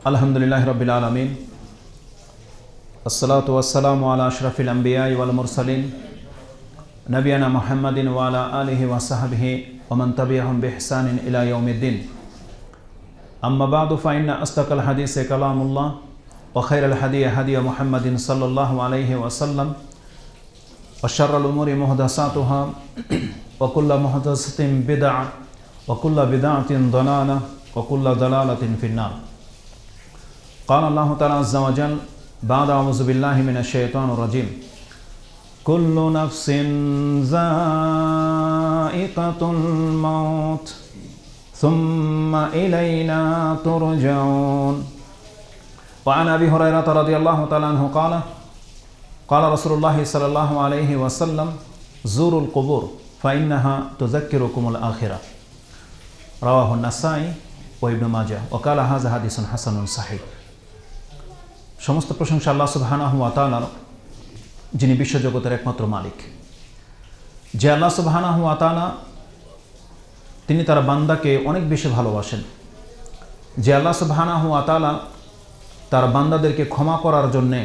আলহামদুলিল্লাহি রাব্বিল আলামিন আসসালাতু ওয়াসসালামু আলা আশরাফিল আমবিয়াই ওয়াল মুরসালিন নবিয়ানা মুহাম্মাদিন ওয়া আলা আলিহি ওয়া সাহবিহি ওয়া মান তাবিআহুম বিইহসানিন ইলা ইয়াউমিদ্দিন আম্মা বা'দু ফা ইন্না আসদাকাল হাদিসি কালামুল্লাহ ওয়া খায়রাল হাদিয়ি হাদিয়ু মুহাম্মাদিন সাল্লাল্লাহু আলাইহি ওয়া সাল্লাম ওয়া শাররাল উমুরি মুহদাসাতুহা ওয়া কুল্লু মুহদাসাতিন বিদআহ ওয়া কুল্লু বিদআতিন দালালাহ ওয়া কুল্লু দালালাতিন ফিন-নার। قال الله تعالى عز وجل بعد أعوذ بالله من الشيطان الرجيم كل نفس ذائقة الموت ثم إلينا ترجعون. وعن أبي هريرة رضي الله تعالى عنه قال قال رسول الله صلى الله عليه وسلم زوروا القبور فإنها تذكركم الآخرة. رواه النسائي وابن ماجه وقال هذا حديث حسن صحيح. সমস্ত প্রশংসা আল্লাহ সুবহানাহু ওয়া তাআলার, যিনি বিশ্বজগতের একমাত্র মালিক। যে আল্লাহ সুবহানাহু ওয়া তাআলা তিনি তার বান্দাকে অনেক বেশি ভালোবাসেন। যে আল্লাহ সুবহানাহু ওয়া তাআলা তার বান্দাদেরকে ক্ষমা করার জন্যে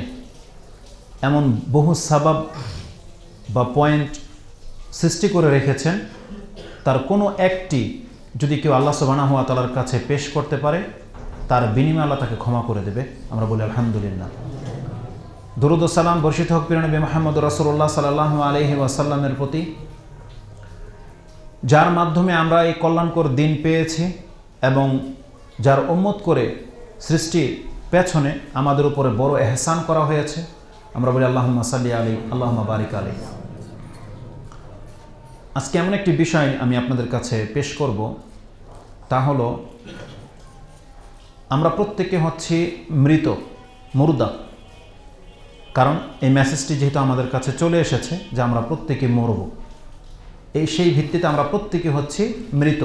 এমন বহু সাবাব বা পয়েন্ট সৃষ্টি করে রেখেছেন, তার কোনো একটি যদি কেউ আল্লাহ সুবহানাহু ওয়া তাআলার কাছে পেশ করতে পারে, তার বিনিময়ে আল্লাহ তাকে ক্ষমা করে দেবে। আমরা বলি আলহামদুলিল্লাহ। দরুদ ও সালাম বর্ষিত হোক প্রিয় নবী মুহাম্মদ রাসূলুল্লাহ সাল্লাল্লাহু আলাইহি ওয়াসাল্লামের প্রতি, যার মাধ্যমে আমরা এই কল্যাণকর দিন পেয়েছি এবং যার উম্মত করে সৃষ্টির পেছনে আমাদের উপরে বড় এহসান করা হয়েছে। আমরা বলি আল্লাহুম্মা সাল্লি আলাইহি আল্লাহুম্মা বারিক আলাইহি। আজকে এমন একটি বিষয় আমি আপনাদের কাছে পেশ করব, তা হলো আমরা প্রত্যেকে হচ্ছি মৃত, মুর্দা। কারণ এই মেসেজটি যেহেতু আমাদের কাছে চলে এসেছে যে আমরা প্রত্যেকে মরব, সেই ভিত্তিতে আমরা প্রত্যেকে হচ্ছি মৃত।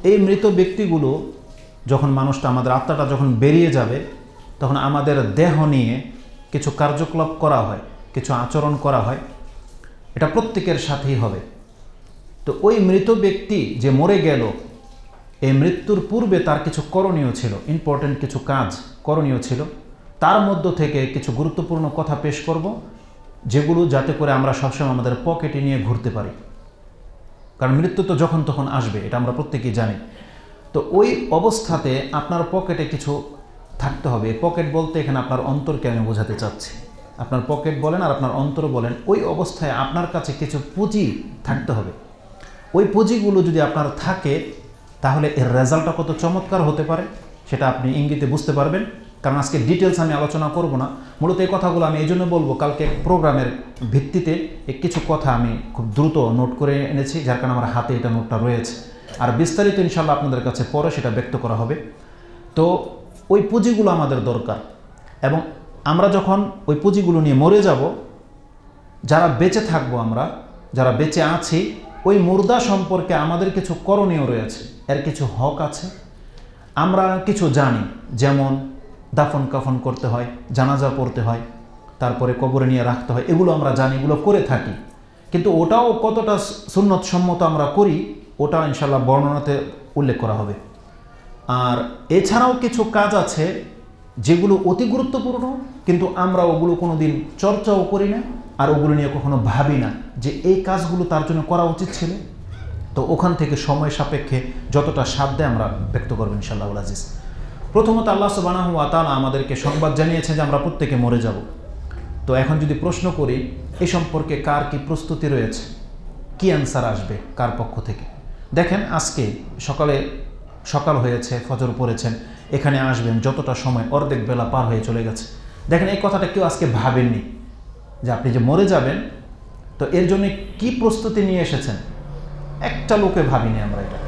এই মৃত ব্যক্তিগুলো যখন আমাদের আত্মাটা যখন বেরিয়ে যাবে, তখন আমাদের দেহ নিয়ে কিছু কার্যকলাপ করা হয়, কিছু আচরণ করা হয়, এটা প্রত্যেকের সাথেই হবে। তো ওই মৃত ব্যক্তি যে মরে গেল, এই মৃত্যুর পূর্বে তার কিছু করণীয় ছিল, ইম্পর্টেন্ট কিছু কাজ করণীয় ছিল। তার মধ্য থেকে কিছু গুরুত্বপূর্ণ কথা পেশ করব, যেগুলো যাতে করে আমরা সবসময় আমাদের পকেটে নিয়ে ঘুরতে পারি। কারণ মৃত্যু তো যখন তখন আসবে, এটা আমরা প্রত্যেকেই জানি। তো ওই অবস্থাতে আপনার পকেটে কিছু থাকতে হবে। পকেট বলতে এখানে আপনার অন্তরকে আমি বোঝাতে চাচ্ছি। আপনার পকেট বলেন আর আপনার অন্তর বলেন, ওই অবস্থায় আপনার কাছে কিছু পুঁজি থাকতে হবে। ওই পুঁজিগুলো যদি আপনার থাকে, তাহলে এর রেজাল্টটা কত চমৎকার হতে পারে সেটা আপনি ইঙ্গিতে বুঝতে পারবেন। কারণ আজকে ডিটেলস আমি আলোচনা করব না, মূলত এই কথাগুলো আমি এই জন্য বলবো, কালকে প্রোগ্রামের ভিত্তিতে কিছু কথা আমি খুব দ্রুত নোট করে এনেছি, যার কারণে আমার হাতে এটা নোটটা রয়েছে। আর বিস্তারিত ইনশাল্লাহ আপনাদের কাছে পরে সেটা ব্যক্ত করা হবে। তো ওই পুঁজিগুলো আমাদের দরকার, এবং আমরা যখন ওই পুঁজিগুলো নিয়ে মরে যাব, যারা বেঁচে থাকবো, আমরা যারা বেঁচে আছি, ওই মুর্দা সম্পর্কে আমাদের কিছু করণীয় রয়েছে, এর কিছু হক আছে। আমরা কিছু জানি, যেমন দাফন কাফন করতে হয়, জানাজা পড়তে হয়, তারপরে কবরে নিয়ে রাখতে হয়, এগুলো আমরা জানি, এগুলো করে থাকি। কিন্তু ওটাও কতটা সুন্নত সম্মত আমরা করি, ওটা ইনশাল্লাহ বর্ণনাতে উল্লেখ করা হবে। আর এছাড়াও কিছু কাজ আছে যেগুলো অতি গুরুত্বপূর্ণ, কিন্তু আমরা ওগুলো কোনো দিন চর্চাও করি না, আর ওগুলো নিয়ে কখনো ভাবি না যে এই কাজগুলো তার জন্য করা উচিত ছিল। তো ওখান থেকে সময় সাপেক্ষে যতটা সাধ্যে আমরা ব্যক্ত করবেন ইনশাআল্লাহ আজিজ। প্রথমত আল্লাহ সুবহানাহু ওয়া তাআলা আমাদেরকে সংবাদ জানিয়েছেন যে আমরা প্রত্যেকে মরে যাব। তো এখন যদি প্রশ্ন করি, এই সম্পর্কে কার কি প্রস্তুতি রয়েছে, কি অ্যান্সার আসবে কার পক্ষ থেকে? দেখেন, আজকে সকাল হয়েছে, ফজর পড়েছেন, এখানে আসবেন, যতটা সময় অর্ধেক বেলা পার হয়ে চলে গেছে। দেখেন, এই কথাটা কেউ আজকে ভাবেননি যে আপনি যে মরে যাবেন, তো এর জন্য কি প্রস্তুতি নিয়ে এসেছেন। একটা লোকে ভাবিনি আমরা, এটা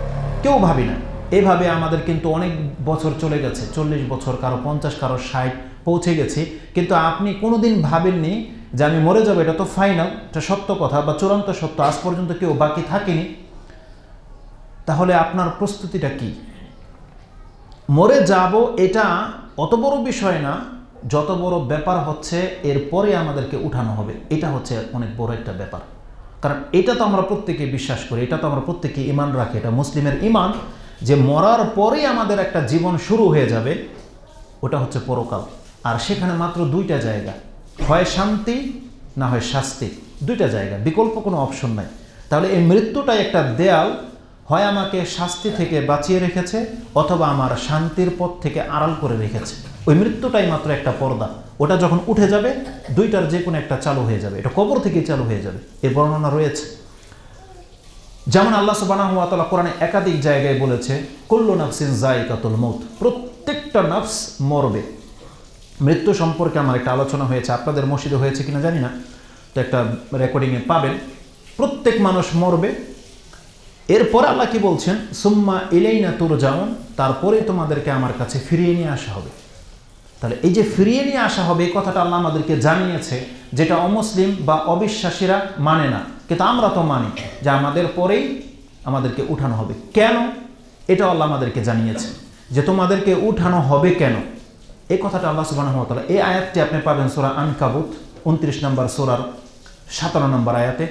কেউ ভাবি না। এইভাবে আমাদের কিন্তু অনেক বছর চলে গেছে, 40 বছর, কারো 50, কারো 60 পৌঁছে গেছি, কিন্তু আপনি কোনোদিন ভাবেননি যে আমি মরে যাবো। এটা তো ফাইনাল, এটা সত্য কথা বা চূড়ান্ত সত্য, আজ পর্যন্ত কেউ বাকি থাকেনি। তাহলে আপনার প্রস্তুতিটা কি? মরে যাব এটা অত বড় বিষয় না, যত বড় ব্যাপার হচ্ছে এরপরে আমাদেরকে উঠানো হবে। এটা হচ্ছে অনেক বড় একটা ব্যাপার। কারণ এটা তো আমরা প্রত্যেকে বিশ্বাস করি, এটা তো আমরা প্রত্যেকে ঈমান রাখি, এটা মুসলিমের ঈমান যে মরার পরেই আমাদের একটা জীবন শুরু হয়ে যাবে। ওটা হচ্ছে পরকাল। আর সেখানে মাত্র দুইটা জায়গা, হয় শান্তি না হয় শাস্তি, দুইটা জায়গা, বিকল্প কোনো অপশন নাই। তাহলে এই মৃত্যুটাই একটা দেয়াল, হয় আমাকে শাস্তি থেকে বাঁচিয়ে রেখেছে অথবা আমার শান্তির পথ থেকে আড়াল করে রেখেছে। ওই মৃত্যুটাই মাত্র একটা পর্দা, ওটা যখন উঠে যাবে দুইটার যে কোনো একটা চালু হয়ে যাবে, এটা কবর থেকেই চালু হয়ে যাবে, এর বর্ণনা রয়েছে। যেমন আল্লাহ সুবহানাহু ওয়া তাআলা কোরআনে একাধিক জায়গায় বলেছে কুল্লু নাফসিন যায়িকাতুল মউত, প্রত্যেকটা নফস মরবে। মৃত্যু সম্পর্কে আমার একটা আলোচনা হয়েছে, আপনাদের মসজিদে হয়েছে কিনা জানি না, তো একটা রেকর্ডিংয়ে পাবেন। প্রত্যেক মানুষ মরবে। এরপর আল্লাহ কি বলছেন, সুম্মা ইলাইনা তুরজাউন, তারপরে তোমাদেরকে আমার কাছে ফিরিয়ে নিয়ে আসা হবে। তাহলে এই যে ফিরিয়ে নিয়ে আসা হবে এই কথাটা আল্লাহ আমাদেরকে জানিয়েছে, যেটা অমুসলিম বা অবিশ্বাসীরা মানে না, কিন্তু আমরা তো মানি যে আমাদের পরেই আমাদেরকে উঠানো হবে। কেন? এটা আল্লাহ আমাদেরকে জানিয়েছে যে তোমাদেরকে উঠানো হবে কেন, এই কথাটা আল্লাহ সুবহানাহু ওয়া তাআলা, এই আয়াতটি আপনি পাবেন সূরা আনকাবুত 29 নম্বর সূরার 17 নম্বর আয়াতে।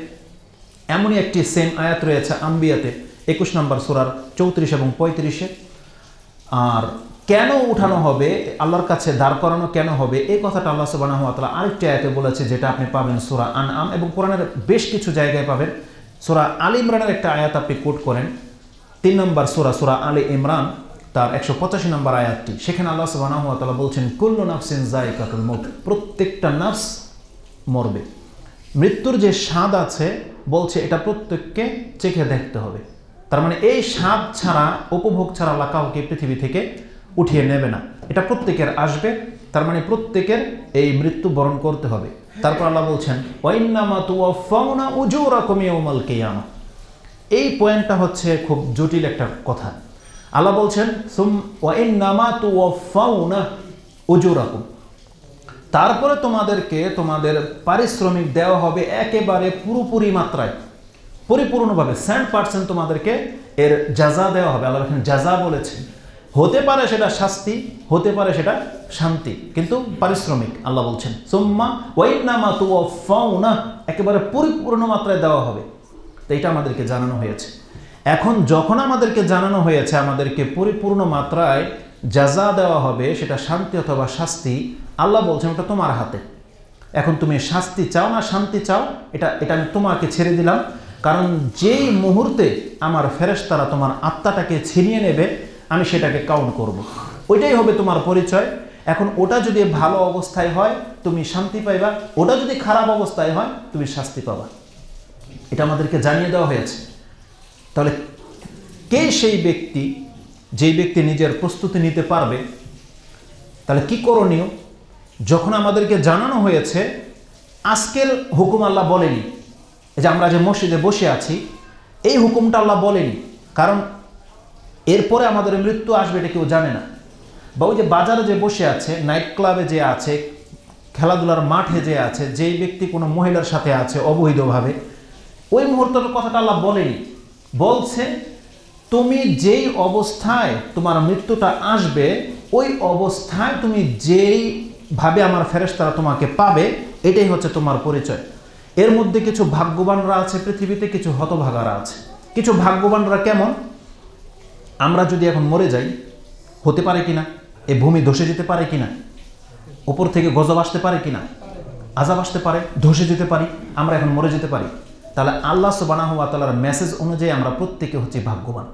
এমনই একটি সেম আয়াত রয়েছে আম্বিয়াতে 21 নম্বর সূরার 34 এবং 35-এ। আর কেন উঠানো হবে, আল্লাহর কাছে দাঁড় করানো কেন হবে, এই কথাটা আল্লাহ সুবহানাহু ওয়া তাআলা আরেকটি আয়াতে বলেছে, যেটা আপনি পাবেন সূরা আনআম এবং কোরআনের বেশ কিছু জায়গায় পাবেন। সূরা আলী ইমরানের একটা আয়াত আপনি কোট করেন, 3 নম্বর সূরা আলী ইমরান তার 185 নম্বর আয়াতটি, সেখানে আল্লাহ সুবহানাহু ওয়া তাআলা বলছেন কুল্লু নাফসিন যায়িকাতুল মউত, প্রত্যেকটা নফস মরবে। মৃত্যুর যে স্বাদ আছে বলছে এটা প্রত্যেককে চেখে দেখতে হবে। তার মানে এই স্বাদ ছাড়া, উপভোগ ছাড়া আল্লাহ কাউকে পৃথিবী থেকে উঠিয়ে নেবে না, এটা প্রত্যেকের আসবে। তার মানে প্রত্যেকের এই মৃত্যু বরণ করতে হবে। তারপর আল্লাহ বলছেন ওয়াইন্নামা তুওয়াফাউনা উজুরাকুম ইয়াউমাল কিয়ামাহ। এই পয়েন্টটা হচ্ছে খুব জটিল একটা কথা। আল্লাহ বলছেন ওয়াইন্নামা তুওয়াফাউনা উজুরাকুম, তারপরে তোমাদেরকে তোমাদের পারিশ্রমিক দেওয়া হবে একেবারে পুরোপুরি মাত্রায়, পরিপূর্ণভাবে 100% তোমাদেরকে এর জাযা দেওয়া হবে। আল্লাহ এখানে জাযা বলেছেন, হতে পারে সেটা শাস্তি, হতে পারে সেটা শান্তি, কিন্তু পারিশ্রমিক আল্লাহ বলছেন সুম্মা ওয়াইন্নামা তুওয়াফাউনা, একেবারে পরিপূর্ণ মাত্রায় দেওয়া হবে। তো এটা আমাদেরকে জানানো হয়েছে। এখন যখন আমাদেরকে জানানো হয়েছে আমাদেরকে পরিপূর্ণ মাত্রায় জাযা দেওয়া হবে, সেটা শান্তি অথবা শাস্তি, আল্লাহ বলছেন ওটা তোমার হাতে। এখন তুমি শাস্তি চাও না শান্তি চাও, এটা আমি তোমাকে ছেড়ে দিলাম। কারণ যেই মুহূর্তে আমার ফেরেশতারা তোমার আত্মাটাকে ছিনিয়ে নেবে, আমি সেটাকে কাউন্ট করব, ওইটাই হবে তোমার পরিচয়। এখন ওটা যদি ভালো অবস্থায় হয় তুমি শান্তি পাইবা, ওটা যদি খারাপ অবস্থায় হয় তুমি শাস্তি পাবা, এটা আমাদেরকে জানিয়ে দেওয়া হয়েছে। তাহলে কে সেই ব্যক্তি, যেই ব্যক্তি নিজের প্রস্তুতি নিতে পারবে? তাহলে কি করণীয়? যখন আমাদেরকে জানানো হয়েছে, আজকের হুকুম আল্লাহ বলেনি, যে আমরা যে মসজিদে বসে আছি এই হুকুমটা আল্লাহ বলেনি, কারণ এরপরে আমাদের মৃত্যু আসবে এটা কেউ জানে না। বা ওই যে বাজারে যে বসে আছে, নাইট ক্লাবে যে আছে, খেলাধুলার মাঠে যে আছে, যেই ব্যক্তি কোনো মহিলার সাথে আছে অবৈধভাবে, ওই মুহূর্তের কথাটা আল্লাহ বলেনি। বলছে তুমি যেই অবস্থায় তোমার মৃত্যুটা আসবে, ওই অবস্থায় তুমি যেইভাবে আমার ফেরেশতারা তোমাকে পাবে, এটাই হচ্ছে তোমার পরিচয়। এর মধ্যে কিছু ভাগ্যবানরা আছে পৃথিবীতে, কিছু হতভাগারা আছে। কিছু ভাগ্যবানরা কেমন? আমরা যদি এখন মরে যাই, হতে পারে কিনা এই ভূমি ধসে যেতে পারে কিনা, উপর থেকে গজব আসতে পারে কিনা, আযাব আসতে পারে, ধসে যেতে পারি, আমরা এখন মরে যেতে পারি। তাহলে আল্লাহ সুবহানাহু ওয়া তাআলার মেসেজ অনুযায়ী আমরা প্রত্যেকে হচ্ছে ভাগ্যবান।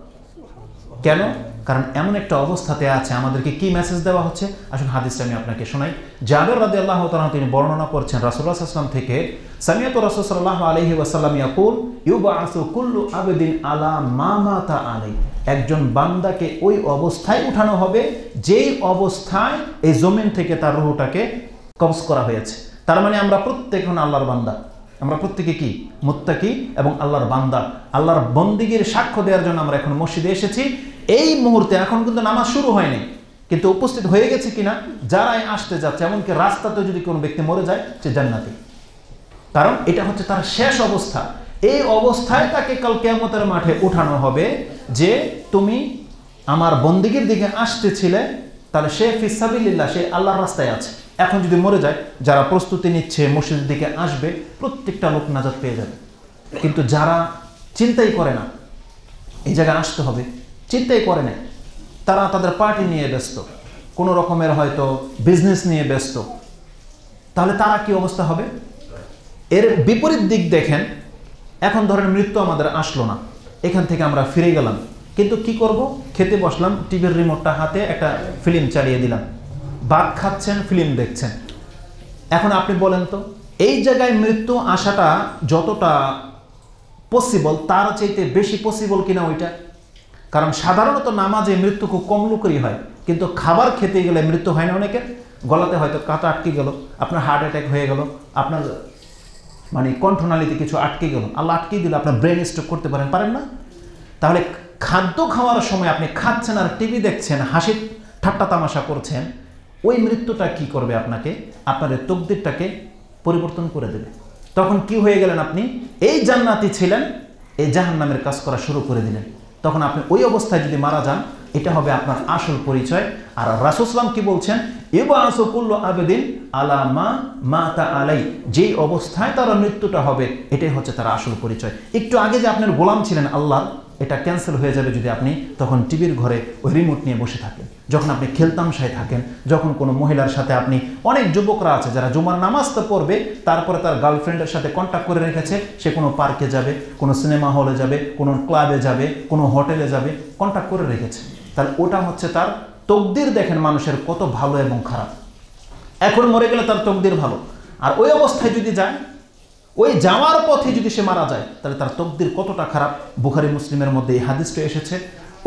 কেন? কারণ এমন একটা অবস্থাতে আছে, আমাদেরকে কি মেসেজ দেওয়া হচ্ছে? আসুন হাদিসটা আমি আপনাকে শোনাই। জাবের রাদিয়াল্লাহু তাআলা তিনি বর্ণনা করছেন রাসূলুল্লাহ সাল্লাল্লাহু আলাইহি ওয়াসাল্লাম থেকে, সামিআতু রাসূল সাল্লাল্লাহু আলাইহি ওয়াসাল্লাম ইয়াকুল ইউবআসু কুল্লু আবদিন আলা মা মাতা আলাই, একজন বান্দাকে ওই অবস্থায় উঠানো হবে যেই অবস্থায় এই জমিন থেকে তার রূহটাকে কবজ করা হয়েছে। তার মানে আমরা প্রত্যেক আল্লাহর বান্দা, আমরা প্রত্যেকে কি মুত্তাকি এবং আল্লাহর বান্দা। আল্লাহর বন্দিগির সাক্ষ্য দেওয়ার জন্য আমরা এখন মসজিদে এসেছি। এই মুহূর্তে এখন কিন্তু নামাজ শুরু হয়নি, কিন্তু উপস্থিত হয়ে গেছে কিনা যারাই আসতে যাচ্ছে, এমনকি রাস্তাতে যদি কোনো ব্যক্তি মরে যায় সে জান্নাতি, কারণ এটা হচ্ছে তার শেষ অবস্থা। এই অবস্থায় তাকে কাল কিয়ামতের মাঠে উঠানো হবে যে তুমি আমার বন্দিগির দিকে আসতেছিলে, তাহলে সে ফিসাবিলিল্লাহ, সে আল্লাহর রাস্তায় আছে। এখন যদি মরে যায়, যারা প্রস্তুতি নিচ্ছে মসজিদের দিকে আসবে, প্রত্যেকটা লোক নাজাত পেয়ে যাবে। কিন্তু যারা চিন্তাই করে না এই জায়গায় আসতে হবে, চিন্তাই করে না, তারা তাদের পার্টি নিয়ে ব্যস্ত, কোনো রকমের হয়তো বিজনেস নিয়ে ব্যস্ত, তাহলে তারা কি অবস্থা হবে? এর বিপরীত দিক দেখেন, এখন ধরেন মৃত্যু আমাদের আসলো না, এখান থেকে আমরা ফিরে গেলাম, কিন্তু কি করব? খেতে বসলাম, টিভির রিমোটটা হাতে একটা ফিল্ম চালিয়ে দিলাম, ভাত খাচ্ছেন, ফিল্ম দেখছেন। এখন আপনি বলেন তো, এই জায়গায় মৃত্যু আসাটা যতটা পসিবল তার চাইতে বেশি পসিবল কিনা ওইটা? কারণ সাধারণত নামাজে মৃত্যু খুব কম লোকেরই হয়, কিন্তু খাবার খেতে গেলে মৃত্যু হয় না অনেকের? গলাতে হয়তো কাঁটা আটকে গেল, আপনার হার্ট অ্যাটাক হয়ে গেল, আপনার মানে কণ্ঠনালীতে কিছু আটকে গেল, আল্লাহ আটকে দিল, আপনার ব্রেন স্ট্রোক করতে পারেন না? তাহলে খাদ্য খাওয়ার সময় আপনি খাচ্ছেন আর টিভি দেখছেন, হাসি ঠাট্টা তামাশা করছেন, ওই মৃত্যুটা কি করবে? আপনাকে, আপনার তকদিরটাকে পরিবর্তন করে দেবে। তখন কি হয়ে গেলেন আপনি? এই জান্নাতি ছিলেন, এই জাহান্নামের কাজ করা শুরু করে দিলেন। তখন আপনি ওই অবস্থায় যদি মারা যান, এটা হবে আপনার আসল পরিচয়। আর রাসূল সাল্লাল্লাহু আলাইহি ওয়াসাল্লাম কি বলছেন? ইবআসু কুল্লু আবদিন আলা মা মাতা আলাই, যেই অবস্থায় তার মৃত্যুটা হবে এটাই হচ্ছে তার আসল পরিচয়। একটু আগে যে আপনার গোলাম ছিলেন আল্লাহ, এটা ক্যান্সেল হয়ে যাবে যদি আপনি তখন টিভির ঘরে ওই রিমোট নিয়ে বসে থাকেন, যখন আপনি খেলতামশায় থাকেন, যখন কোনো মহিলার সাথে আপনি, অনেক যুবকরা আছে যারা জুমার নামাজ তো পড়বে, তারপরে তার গার্লফ্রেন্ডের সাথে কন্ট্যাক্ট করে রেখেছে, সে কোনো পার্কে যাবে, কোনো সিনেমা হলে যাবে, কোনো ক্লাবে যাবে, কোনো হোটেলে যাবে, কন্ট্যাক্ট করে রেখেছে। তাহলে ওটা হচ্ছে তার তকদির। দেখেন মানুষের কত ভালো এবং খারাপ। এখন মরে গেলে তার তকদির ভালো, আর ওই অবস্থায় যদি যায়, ওই যাওয়ার পথে যদি সে মারা যায়, তাহলে তার তকদির কতটা খারাপ। বুখারী মুসলিমের মধ্যে এই হাদিসটা এসেছে।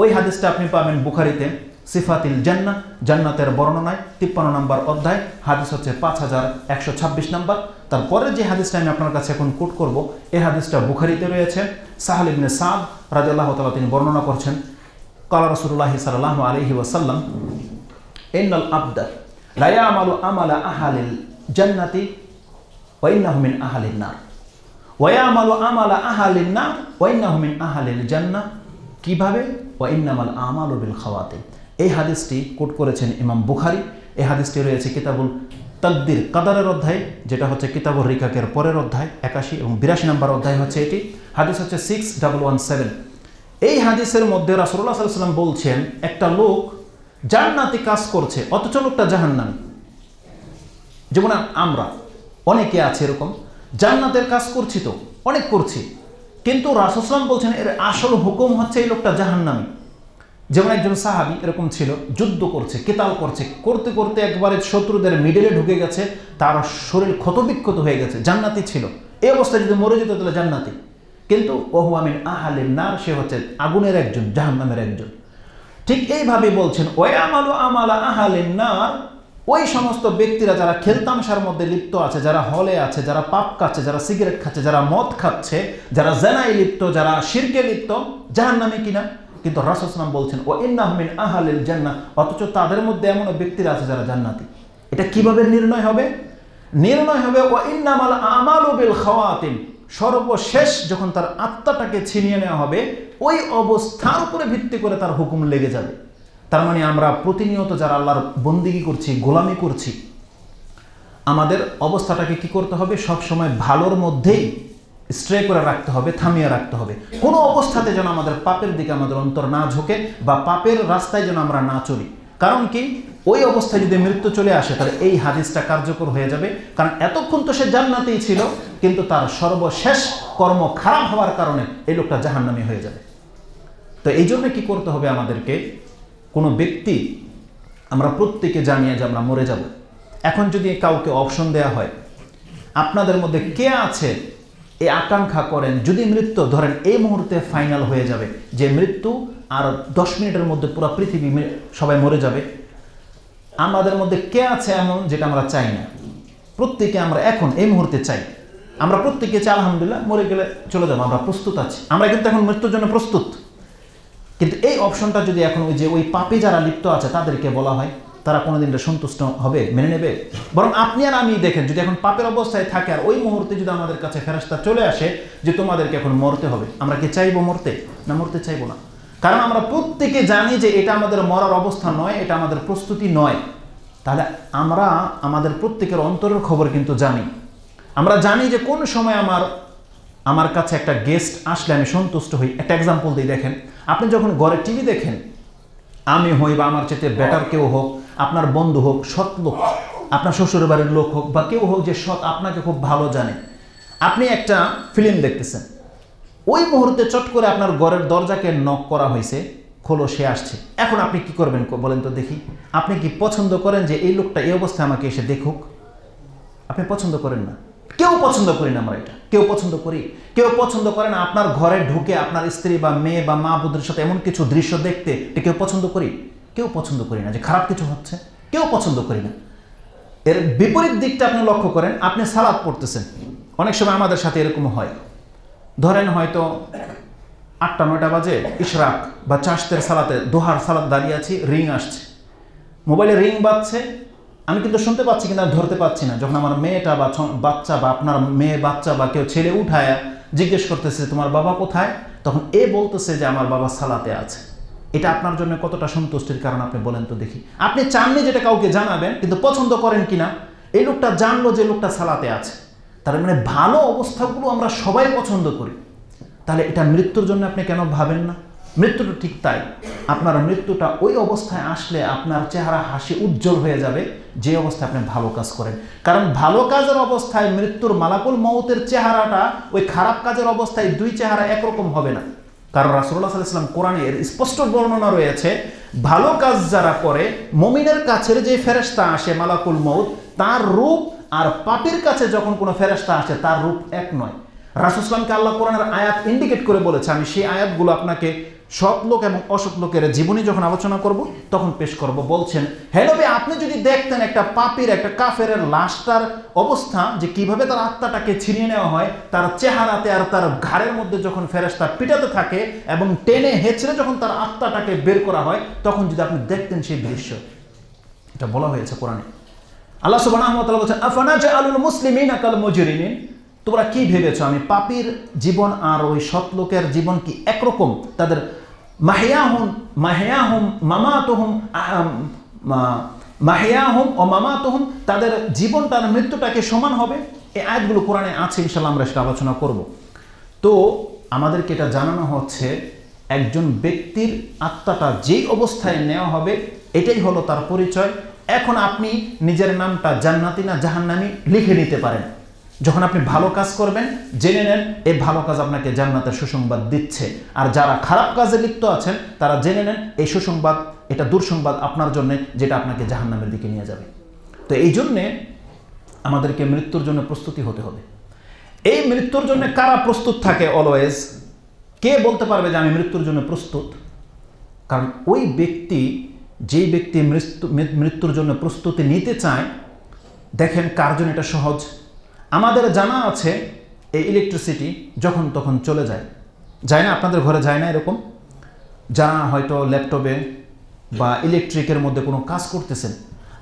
ওই হাদিসটা আপনি পাবেন বুখারীতে সিফাতিল জান্নাহ, জান্নাতের বর্ণনায় 53 নম্বর অধ্যায়, হাদিস হচ্ছে 5126 নম্বর। তারপরে যে হাদিসটা আমি আপনার কাছে এখন কোট করব, এই হাদিসটা বুখারীতে রয়েছে। সাহাল ইবনে সাদ রাদিয়াল্লাহু তাআলা তিনি বর্ণনা করছেন, ক্বালা রাসূলুল্লাহ সাল্লাল্লাহু আলাইহি ওয়াসাল্লাম, ইন্নাল আবদা লা ইয়ামালু আমালা আহলিল জান্নাতি ওয়া ইন্নাহু মিন আহলিন নার ওয়া ইয়ামালু আমালা আহলিন নার ওয়া ইন্নাহু মিন আহলিল জান্নাহ। কিভাবে? ওয়া ইন্নামাল আমালু বিল খাওয়াতিম। এই হাদিসটি কোট করেছেন ইমাম বুখারী। এই হাদিসটি রয়েছে কিতাবুল তাকদির, কাদারের অধ্যায়, যেটা হচ্ছে কিতাবুর রিকাকের পরের অধ্যায় 81 এবং 82 নম্বর অধ্যায় হচ্ছে এটি। হাদিস হচ্ছে 6117। এই হাদিসের মধ্যে রাসূলুল্লাহ সাল্লাল্লাহু আলাইহি ওয়াসাল্লাম বলছেন, একটা লোক জান্নাতি কাজ করছে অথচ লোকটা জাহান্নামী। যেমন আমরা অনেকে আছে এরকম, জান্নাতের কাজ করছি তো অনেক করছি, কিন্তু রাসূল সাল্লাল্লাহু আলাইহি ওয়াসাল্লাম বলছেন এর আসল হুকুম হচ্ছে এই লোকটা জাহান্নামী। যেমন একজন সাহাবী এরকম ছিল, যুদ্ধ করছে, কিতাল করছে, করতে করতে একবারে শত্রুদের মিডলে ঢুকে গেছে, তার শরীর ক্ষতবিক্ষত হয়ে গেছে, জান্নাতি ছিল। এই অবস্থায় যদি মরে যেত তাহলে জান্নাতি, কিন্তু ওহু আমিন আহলিন নার, সে হচ্ছে আগুনের একজন, জাহান্নামের একজন। ঠিক এইভাবে বলছেন ওয়ামালু আমালা আহলিন নার, ওই সমস্ত ব্যক্তিরা যারা খেলতামশার মধ্যে লিপ্ত আছে, যারা হলে আছে, যারা পাপ খাচ্ছে, যারা সিগারেট খাচ্ছে, যারা মদ খাচ্ছে, যারা জেনায় লিপ্ত, যারা শিরকে লিপ্ত, জাহান্নামী কিনা? কিন্তু রাসূল সাল্লাল্লাহু আলাইহি ওয়াসাল্লাম বলছেন ওয়া ইন্নাহু মিন আহলিল জান্নাহ, অথচ তাদের মধ্যে এমন ব্যক্তিরা আছে যারা জান্নাতি। এটা কিভাবে নির্ণয় হবে? নির্ণয় হবে ওয়া ইন্নামাল আমালু বিল খাওয়াতিম, সর্বশেষ যখন তার আত্মাটাকে ছিনিয়ে নেওয়া হবে, ওই অবস্থার উপরে ভিত্তি করে তার হুকুম লেগে যাবে। তার মানে আমরা প্রতিনিয়ত যারা আল্লাহর বন্দিগি করছি, গোলামি করছি, আমাদের অবস্থাটাকে কি করতে হবে? সব সময় ভালোর মধ্যেই স্ট্রে করে রাখতে হবে, থামিয়ে রাখতে হবে। কোনো অবস্থাতে যেন আমাদের পাপের দিকে আমাদের অন্তর না ঝোঁকে, বা পাপের রাস্তায় যেন আমরা না চলি। কারণ কি? ওই অবস্থায় যদি মৃত্যু চলে আসে, তাহলে এই হাদিসটা কার্যকর হয়ে যাবে। কারণ এতক্ষণ তো সে জান্নাতেই ছিল, কিন্তু তার সর্বশেষ কর্ম খারাপ হওয়ার কারণে এই লোকটা জাহান্নামী হয়ে যাবে। তো এই জন্য কি করতে হবে আমাদেরকে? কোনো ব্যক্তি, আমরা প্রত্যেকে জানিয়ে যে আমরা মরে যাব। এখন যদি কাউকে অপশন দেয়া হয়, আপনাদের মধ্যে কে আছে এই আকাঙ্ক্ষা করেন যদি মৃত্যু ধরেন এই মুহূর্তে ফাইনাল হয়ে যাবে, যে মৃত্যু আর 10 মিনিটের মধ্যে পুরো পৃথিবী সবাই মরে যাবে, আমাদের মধ্যে কে আছে এমন যেটা আমরা চাই না? প্রত্যেকে আমরা এখন এই মুহূর্তে চাই। আমরা প্রত্যেকে চাই আলহামদুলিল্লাহ মরে গেলে চলে যাবো, আমরা প্রস্তুত আছি, আমরা কিন্তু এখন মৃত্যুর জন্য প্রস্তুত। কিন্তু এই অপশনটা যদি এখন ওই পাপে যারা লিপ্ত আছে তাদেরকে বলা হয়, তারা কোনোদিন সন্তুষ্ট হবে, মেনে নেবে? বরং আপনি আর আমি দেখেন, যদি এখন পাপের অবস্থায় থাকে আর ওই মুহূর্তে যদি আমাদের কাছে ফেরেশতা চলে আসে যে তোমাদেরকে এখন মরতে হবে, আমরা কি চাইবো মরতে? না, মরতে চাইবো না। কারণ আমরা প্রত্যেকে জানি যে এটা আমাদের মরার অবস্থা নয়, এটা আমাদের প্রস্তুতি নয়। তাহলে আমরা আমাদের প্রত্যেকের অন্তরের খবর কিন্তু জানি। আমরা জানি যে কোন সময় আমার কাছে একটা গেস্ট আসলে আমি সন্তুষ্ট হই। একটা এক্সাম্পল দিই, দেখেন, আপনি যখন ঘরে টিভি দেখেন, আমি হই বা আমার চেয়ে বেটার কেউ হোক, আপনার বন্ধু হোক, সৎ লোক, আপনার শ্বশুর বাড়ির লোক হোক বা কেউ হোক যে সৎ, আপনাকে খুব ভালো জানে, আপনি একটা ফিল্ম দেখতেছেন, ওই মুহূর্তে চট করে আপনার ঘরের দরজাকে নক করা হয়েছে, খোলো, সে আসছে। এখন আপনি কি করবেন বলেন তো দেখি? আপনি কি পছন্দ করেন যে এই লোকটা এই অবস্থায় আমাকে এসে দেখুক? আপনি পছন্দ করেন না। কেউ পছন্দ করি না আমরা এটা। কেউ পছন্দ করি? কেউ পছন্দ করে না আপনার ঘরে ঢুকে আপনার স্ত্রী বা মেয়ে বা মা বোনদের সাথে এমন কিছু দৃশ্য দেখতে, এটা কেউ পছন্দ করি? কেউ পছন্দ করি না। যে খারাপ কিছু হচ্ছে, কেউ পছন্দ করি না। এর বিপরীত দিকটা আপনি লক্ষ্য করেন, আপনি সালাত পড়তেছেন, অনেক সময় আমাদের সাথে এরকম হয়, ধরেন হয়তো 8টা-9টা বাজে, ইশরাক বা চাশতের সালাতে, দোহার সালাত দাঁড়িয়ে আছি, রিং আসছে, মোবাইলে রিং বাজছে, আমি কিন্তু শুনতে পাচ্ছি কিন্তু আমি ধরতে পাচ্ছি না। যখন আমার মেয়েটা বা বাচ্চা বা আপনার মেয়ে বাচ্চা বা কেউ ছেলে উঠায় জিজ্ঞেস করতেছে তোমার বাবা কোথায়, তখন এ বলতেছে যে আমার বাবা সালাতে আছে। এটা আপনার জন্য কতটা সন্তুষ্টির কারণ আপনি বলেন তো দেখি? আপনি চাননি যেটা কাউকে জানাবেন, কিন্তু পছন্দ করেন কিনা? এই লোকটা জানলো যে লোকটা সালাতে আছে, তার মানে ভালো অবস্থাগুলো আমরা সবাই পছন্দ করি। তাহলে এটা মৃত্যুর জন্য আপনি কেন ভাবেন না? মৃত্যুটা ঠিক তাই। আপনার মৃত্যুটা ওই অবস্থায় আসলে আপনার চেহারা হাসি উজ্জ্বল হয়ে যাবে যে অবস্থায় আপনি ভালো কাজ করেন। কারণ ভালো কাজের অবস্থায় মৃত্যুর মালাকুল মউতের চেহারাটা ওই খারাপ কাজের অবস্থায় দুই চেহারা একরকম হবে না। কারণ রাসূলুল্লাহ সাল্লাল্লাহু আলাইহি ওয়াসাল্লাম কোরআনে এর স্পষ্ট বর্ণনা রয়েছে, ভালো কাজ যারা করে মুমিনের কাছের যে ফেরেশতা আসে মালাকুল মউত, তার রূপ আর পাপীর কাছে যখন কোনো ফেরেশতা আসে তার রূপ এক নয়। রাসূলুল্লাহ সাল্লাল্লাহু আল্লাহ কোরআনের আয়াত ইন্ডিকেট করে বলেছে, আমি সেই আয়াতগুলো আপনাকে সৎ লোক এবং অসৎ লোকের জীবনী যখন আলোচনা করব তখন পেশ করব। বলছেন, হে নবী, আপনি যদি দেখতেন একটা পাপীর, একটা কাফেরের লাশটার অবস্থা, যে কিভাবে তার আত্মাটাকে ছিনিয়ে নেওয়া হয়, তার চেহারাতে আর তার ঘাড়ের মধ্যে যখন ফেরেশতা পিটাতে থাকে এবং টেনে হেঁচড়ে যখন তার আত্মাটাকে বের করা হয়, তখন যদি আপনি দেখতেন সেই দৃশ্য। এটা বলা হয়েছে কোরআনে। আল্লাহ সুবহানাহু ওয়া তাআলা বলেছেন, আফানাজআলুল মুসলিমিনা কাল মুজরিমিন, তোমরা কি ভেবেছো আমি পাপীর জীবন আর ওই সৎ লোকের জীবন কি একরকম? তাদের মাহিয়াহুম ও মামাতুহুম, তাদের জীবনটা আর মৃত্যুটাকে সমান হবে? এই আয়াতগুলো কোরআনে আছে, ইনশাআল্লাহ আমরা সেটা আলোচনা করব। তো আমাদেরকে এটা জানানো হচ্ছে, একজন ব্যক্তির আত্মাটা যেই অবস্থায় নেওয়া হবে এটাই হলো তার পরিচয়। এখন আপনি নিজের নামটা জান্নাতি না জাহান্নামী লিখে নিতে পারেন। যখন আপনি ভালো কাজ করবেন, জেনে নেন এই ভালো কাজ আপনাকে জান্নাতের সুসংবাদ দিচ্ছে, আর যারা খারাপ কাজে লিপ্ত আছেন তারা জেনে নেন এই সুসংবাদ, এটা দুঃসংবাদ আপনার জন্য, যেটা আপনাকে জাহান্নামের দিকে নিয়ে যাবে। তো এই জন্যে আমাদেরকে মৃত্যুর জন্য প্রস্তুতি হতে হবে। এই মৃত্যুর জন্য কারা প্রস্তুত থাকে অলওয়েজ? কে বলতে পারবে যে আমি মৃত্যুর জন্য প্রস্তুত? কারণ ওই ব্যক্তি, যেই ব্যক্তি মৃত্যুর জন্য প্রস্তুতি নিতে চায়, দেখেন কার জন্য এটা সহজ। আমাদের জানা আছে এই ইলেকট্রিসিটি যখন তখন চলে যায়, যায় না? আপনাদের ঘরে যায় না এরকম? যারা হয়তো ল্যাপটপে বা ইলেকট্রিকের মধ্যে কোনো কাজ করতেছেন,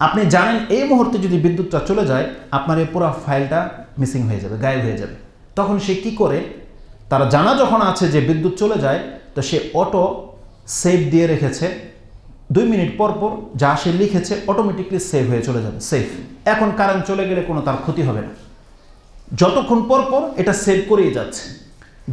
আপনি জানেন এই মুহূর্তে যদি বিদ্যুৎটা চলে যায় আপনার এই পুরো ফাইলটা মিসিং হয়ে যাবে, গায়েব হয়ে যাবে। তখন সে কি করে? তারা জানা যখন আছে যে বিদ্যুৎ চলে যায়, তো সে অটো সেভ দিয়ে রেখেছে, 2 মিনিট পর পর যা সে লিখেছে অটোমেটিকলি সেভ হয়ে চলে যাবে, সেভ। এখন কারেন্ট চলে গেলে কোনো তার ক্ষতি হবে না, যতক্ষণ পর পর এটা সেভ করেই যাচ্ছে।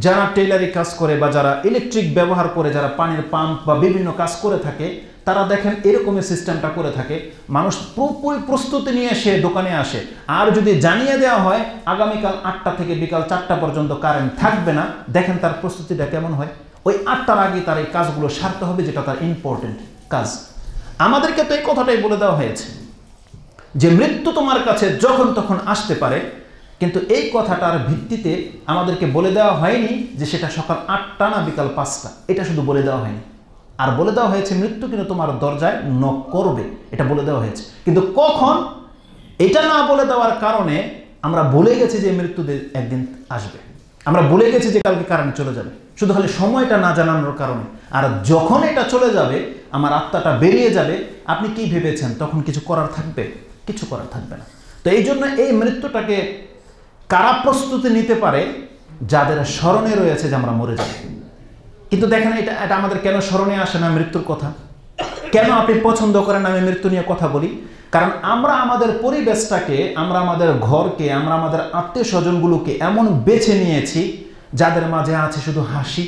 যারা টেইলারি কাজ করে বা যারা ইলেকট্রিক ব্যবহার করে, যারা পানির পাম্প বা বিভিন্ন কাজ করে থাকে, তারা দেখেন এরকমই সিস্টেমটা করে থাকে। মানুষ পুরোপুরি প্রস্তুতি নিয়ে সে দোকানে আসে, আর যদি জানিয়ে দেওয়া হয় আগামীকাল 8টা থেকে বিকাল 4টা পর্যন্ত কারেন্ট থাকবে না, দেখেন তার প্রস্তুতিটা কেমন হয়। ওই 8টার আগে তার এই কাজগুলো সারতে হবে, যেটা তার ইম্পর্টেন্ট কাজ। আমাদেরকে তো এই কথাটাই বলে দেওয়া হয়েছে যে মৃত্যু তোমার কাছে যখন তখন আসতে পারে, কিন্তু এই কথাটার ভিত্তিতে আমাদেরকে বলে দেওয়া হয়নি যে সেটা সকাল 8টা না বিকাল 5টা, এটা শুধু বলে দেওয়া হয়নি। আর বলে দেওয়া হয়েছে মৃত্যু কিন্তু তোমার দরজায় নক করবে, এটা বলে দেওয়া হয়েছে। কিন্তু কখন, এটা না বলে দেওয়ার কারণে আমরা ভুলে গেছি যে মৃত্যু একদিন আসবে, আমরা ভুলে গেছি যে কালকে কারেন্ট চলে যাবে, শুধু খালি সময়টা না জানানোর কারণে। আর যখন এটা চলে যাবে, আমার আত্মাটা বেরিয়ে যাবে, আপনি কি ভেবেছেন তখন কিছু করার থাকবে? কিছু করার থাকবে না। তো এই জন্য এই মৃত্যুটাকে কারা প্রস্তুতি নিতে পারে? যাদের স্মরণে রয়েছে যে আমরা মরে যাব। কিন্তু দেখেন এটা আমাদের কেন স্মরণে আসে না মৃত্যুর কথা? কেন আপনি পছন্দ করেন আমি মৃত্যু নিয়ে কথা বলি? কারণ আমরা আমাদের পরিবেশটাকে, আমরা আমাদের ঘরকে, আমরা আমাদের আত্মীয় স্বজনগুলোকে এমন বেছে নিয়েছি যাদের মাঝে আছে শুধু হাসি,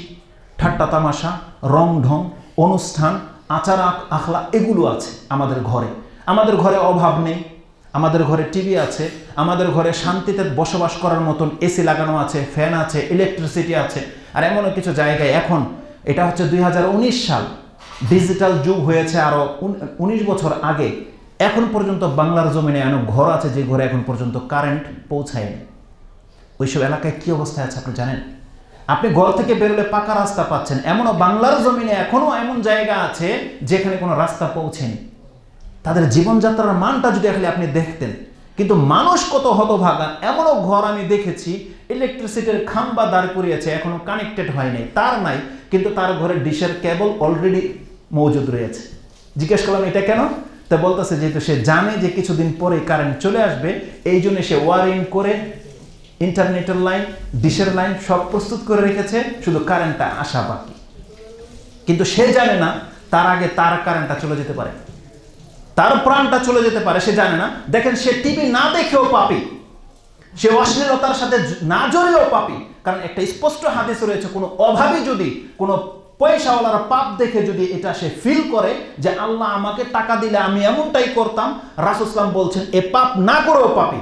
ঠাট্টা তামাশা, রং ঢং, অনুষ্ঠান, আচার আখলা, এগুলো আছে আমাদের ঘরে। আমাদের ঘরে অভাব নেই, আমাদের ঘরে টিভি আছে, আমাদের ঘরে শান্তিতে বসবাস করার মতন এসি লাগানো আছে, ফ্যান আছে, ইলেকট্রিসিটি আছে। আর এমনও কিছু জায়গায় এখন, এটা হচ্ছে 2019 সাল, ডিজিটাল যুগ হয়েছে আরও 19 বছর আগে, এখন পর্যন্ত বাংলার জমিনে এমন ঘর আছে যে ঘরে এখন পর্যন্ত কারেন্ট পৌঁছায়নি। ওইসব এলাকায় কী অবস্থায় আছে আপনি জানেন? আপনি ঘর থেকে বেরোলে পাকা রাস্তা পাচ্ছেন, এমনও বাংলার জমিনে এখনও এমন জায়গা আছে যেখানে কোনো রাস্তা পৌঁছেনি। তাদের জীবনযাত্রার মানটা যদি আপনি দেখতেন। কিন্তু মানুষ কত হতভাগা, এমনও ঘর আমি দেখেছি ইলেকট্রিসিটির খাম্বা দাঁড় করিয়েছে, এখনো কানেক্টেড হয় নাই, তার নাই, কিন্তু তার ঘরে ডিশের কেবল অলরেডি মজুদ রয়েছে। জিজ্ঞেস করলাম এটা কেন? তা বলতেছে যেহেতু সে জানে যে কিছুদিন পরে কারেন্ট চলে আসবে, এই জন্য সে ওয়ারিং করে ইন্টারনেটের লাইন, ডিশের লাইন সব প্রস্তুত করে রেখেছে, শুধু কারেন্টটা আসা বাকি। কিন্তু সে জানে না তার আগে তার কারেন্টটা চলে যেতে পারে, তার প্রাণটা চলে যেতে পারে, সে জানে না। দেখেন, সে টিভি না দেখেও পাপী, সে অশ্লীলতার সাথে না জড়িয়েও পাপী। কারণ একটা স্পষ্ট হাদিস রয়েছে, কোনো অভাবী যদি কোনো পয়সাওয়ালার পাপ দেখে যদি এটা সে ফিল করে যে আল্লাহ আমাকে টাকা দিলে আমি এমনটাই করতাম, রাসূল সাল্লাল্লাহু আলাইহি ওয়াসাল্লাম বলছেন এ পাপ না করেও পাপী।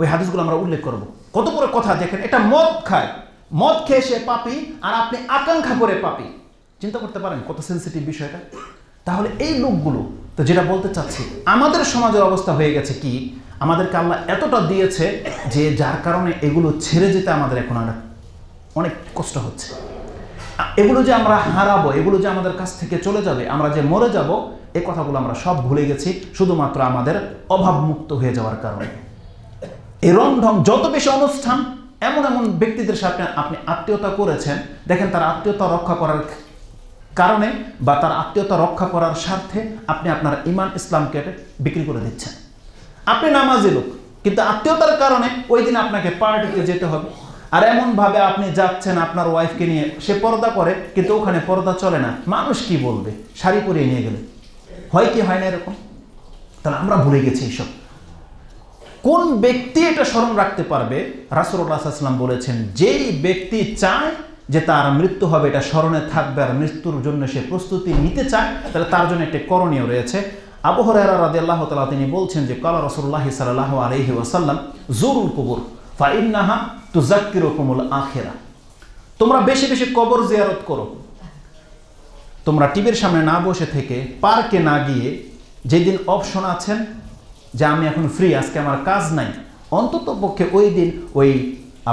ওই হাদিসগুলো আমরা উল্লেখ করব। কত বড় কথা দেখেন, এটা মদ খায়, মদ খেয়ে সে পাপী, আর আপনি আকাঙ্ক্ষা করে পাপী। চিন্তা করতে পারেন কত সেন্সিটিভ বিষয়টা। তাহলে এই লোকগুলো, তো যেটা বলতে চাচ্ছি, আমাদের সমাজের অবস্থা হয়ে গেছে কি, আমাদেরকে আল্লাহ এতটা দিয়েছে যে যার কারণে এগুলো ছেড়ে যেতে আমাদের এখন অনেক কষ্ট হচ্ছে। এগুলো যে আমরা হারাবো, এগুলো যে আমাদের কাছ থেকে চলে যাবে, আমরা যে মরে যাব, এই কথাগুলো আমরা সব ভুলে গেছি শুধুমাত্র আমাদের অভাবমুক্ত হয়ে যাওয়ার কারণে। এই রংঢং যত বেশি অনুষ্ঠান, এমন এমন ব্যক্তিদের সাথে আপনি আত্মীয়তা করেছেন, দেখেন তার আত্মীয়তা রক্ষা করার কারণে বা তার আত্মীয়তা রক্ষা করার স্বার্থে আপনি আপনার ইমান ইসলামকে বিক্রি করে দিচ্ছেন। আপনি নামাজি লোক, কিন্তু আত্মীয়তার কারণে ওই দিন আপনাকে পার্টিতে যেতে হবে। আর এমনভাবে আপনি যাচ্ছেন আপনার ওয়াইফকে নিয়ে, সে পর্দা করে কিন্তু ওখানে পর্দা চলে না, মানুষ কি বলবে, শাড়ি পরিয়ে নিয়ে গেলে হয় কি হয় না এরকম। তাহলে আমরা ভুলে গেছি এইসব। কোন ব্যক্তি এটা স্মরণ রাখতে পারবে? রাসূলুল্লাহ সাল্লাল্লাহু আলাইহি ওয়াসাল্লাম বলেছেন, যেই ব্যক্তি চায় যে তার মৃত্যু হবে, এটা স্মরণে থাকবে, আর মৃত্যুর জন্য সে প্রস্তুতি নিতে চায়, তাহলে তার জন্য একটা করণীয় রয়েছে। আবু হুরায়রা রাদিয়াল্লাহু তাআলা তিনি বলছেন যে ক্বালা রাসূলুল্লাহ সাল্লাল্লাহু আলাইহি ওয়াসাল্লাম যুরুল কুবুর ফাইন্নাহা তুযাক্কিরুকুমুল আখিরা। তোমরা বেশি বেশি কবর জিয়ারত করো। তোমরা টিভির সামনে না বসে থেকে, পার্কে না গিয়ে, যেদিন অপশন আছেন যে আমি এখন ফ্রি, আজকে আমার কাজ নাই, অন্তত পক্ষে ওই দিন ওই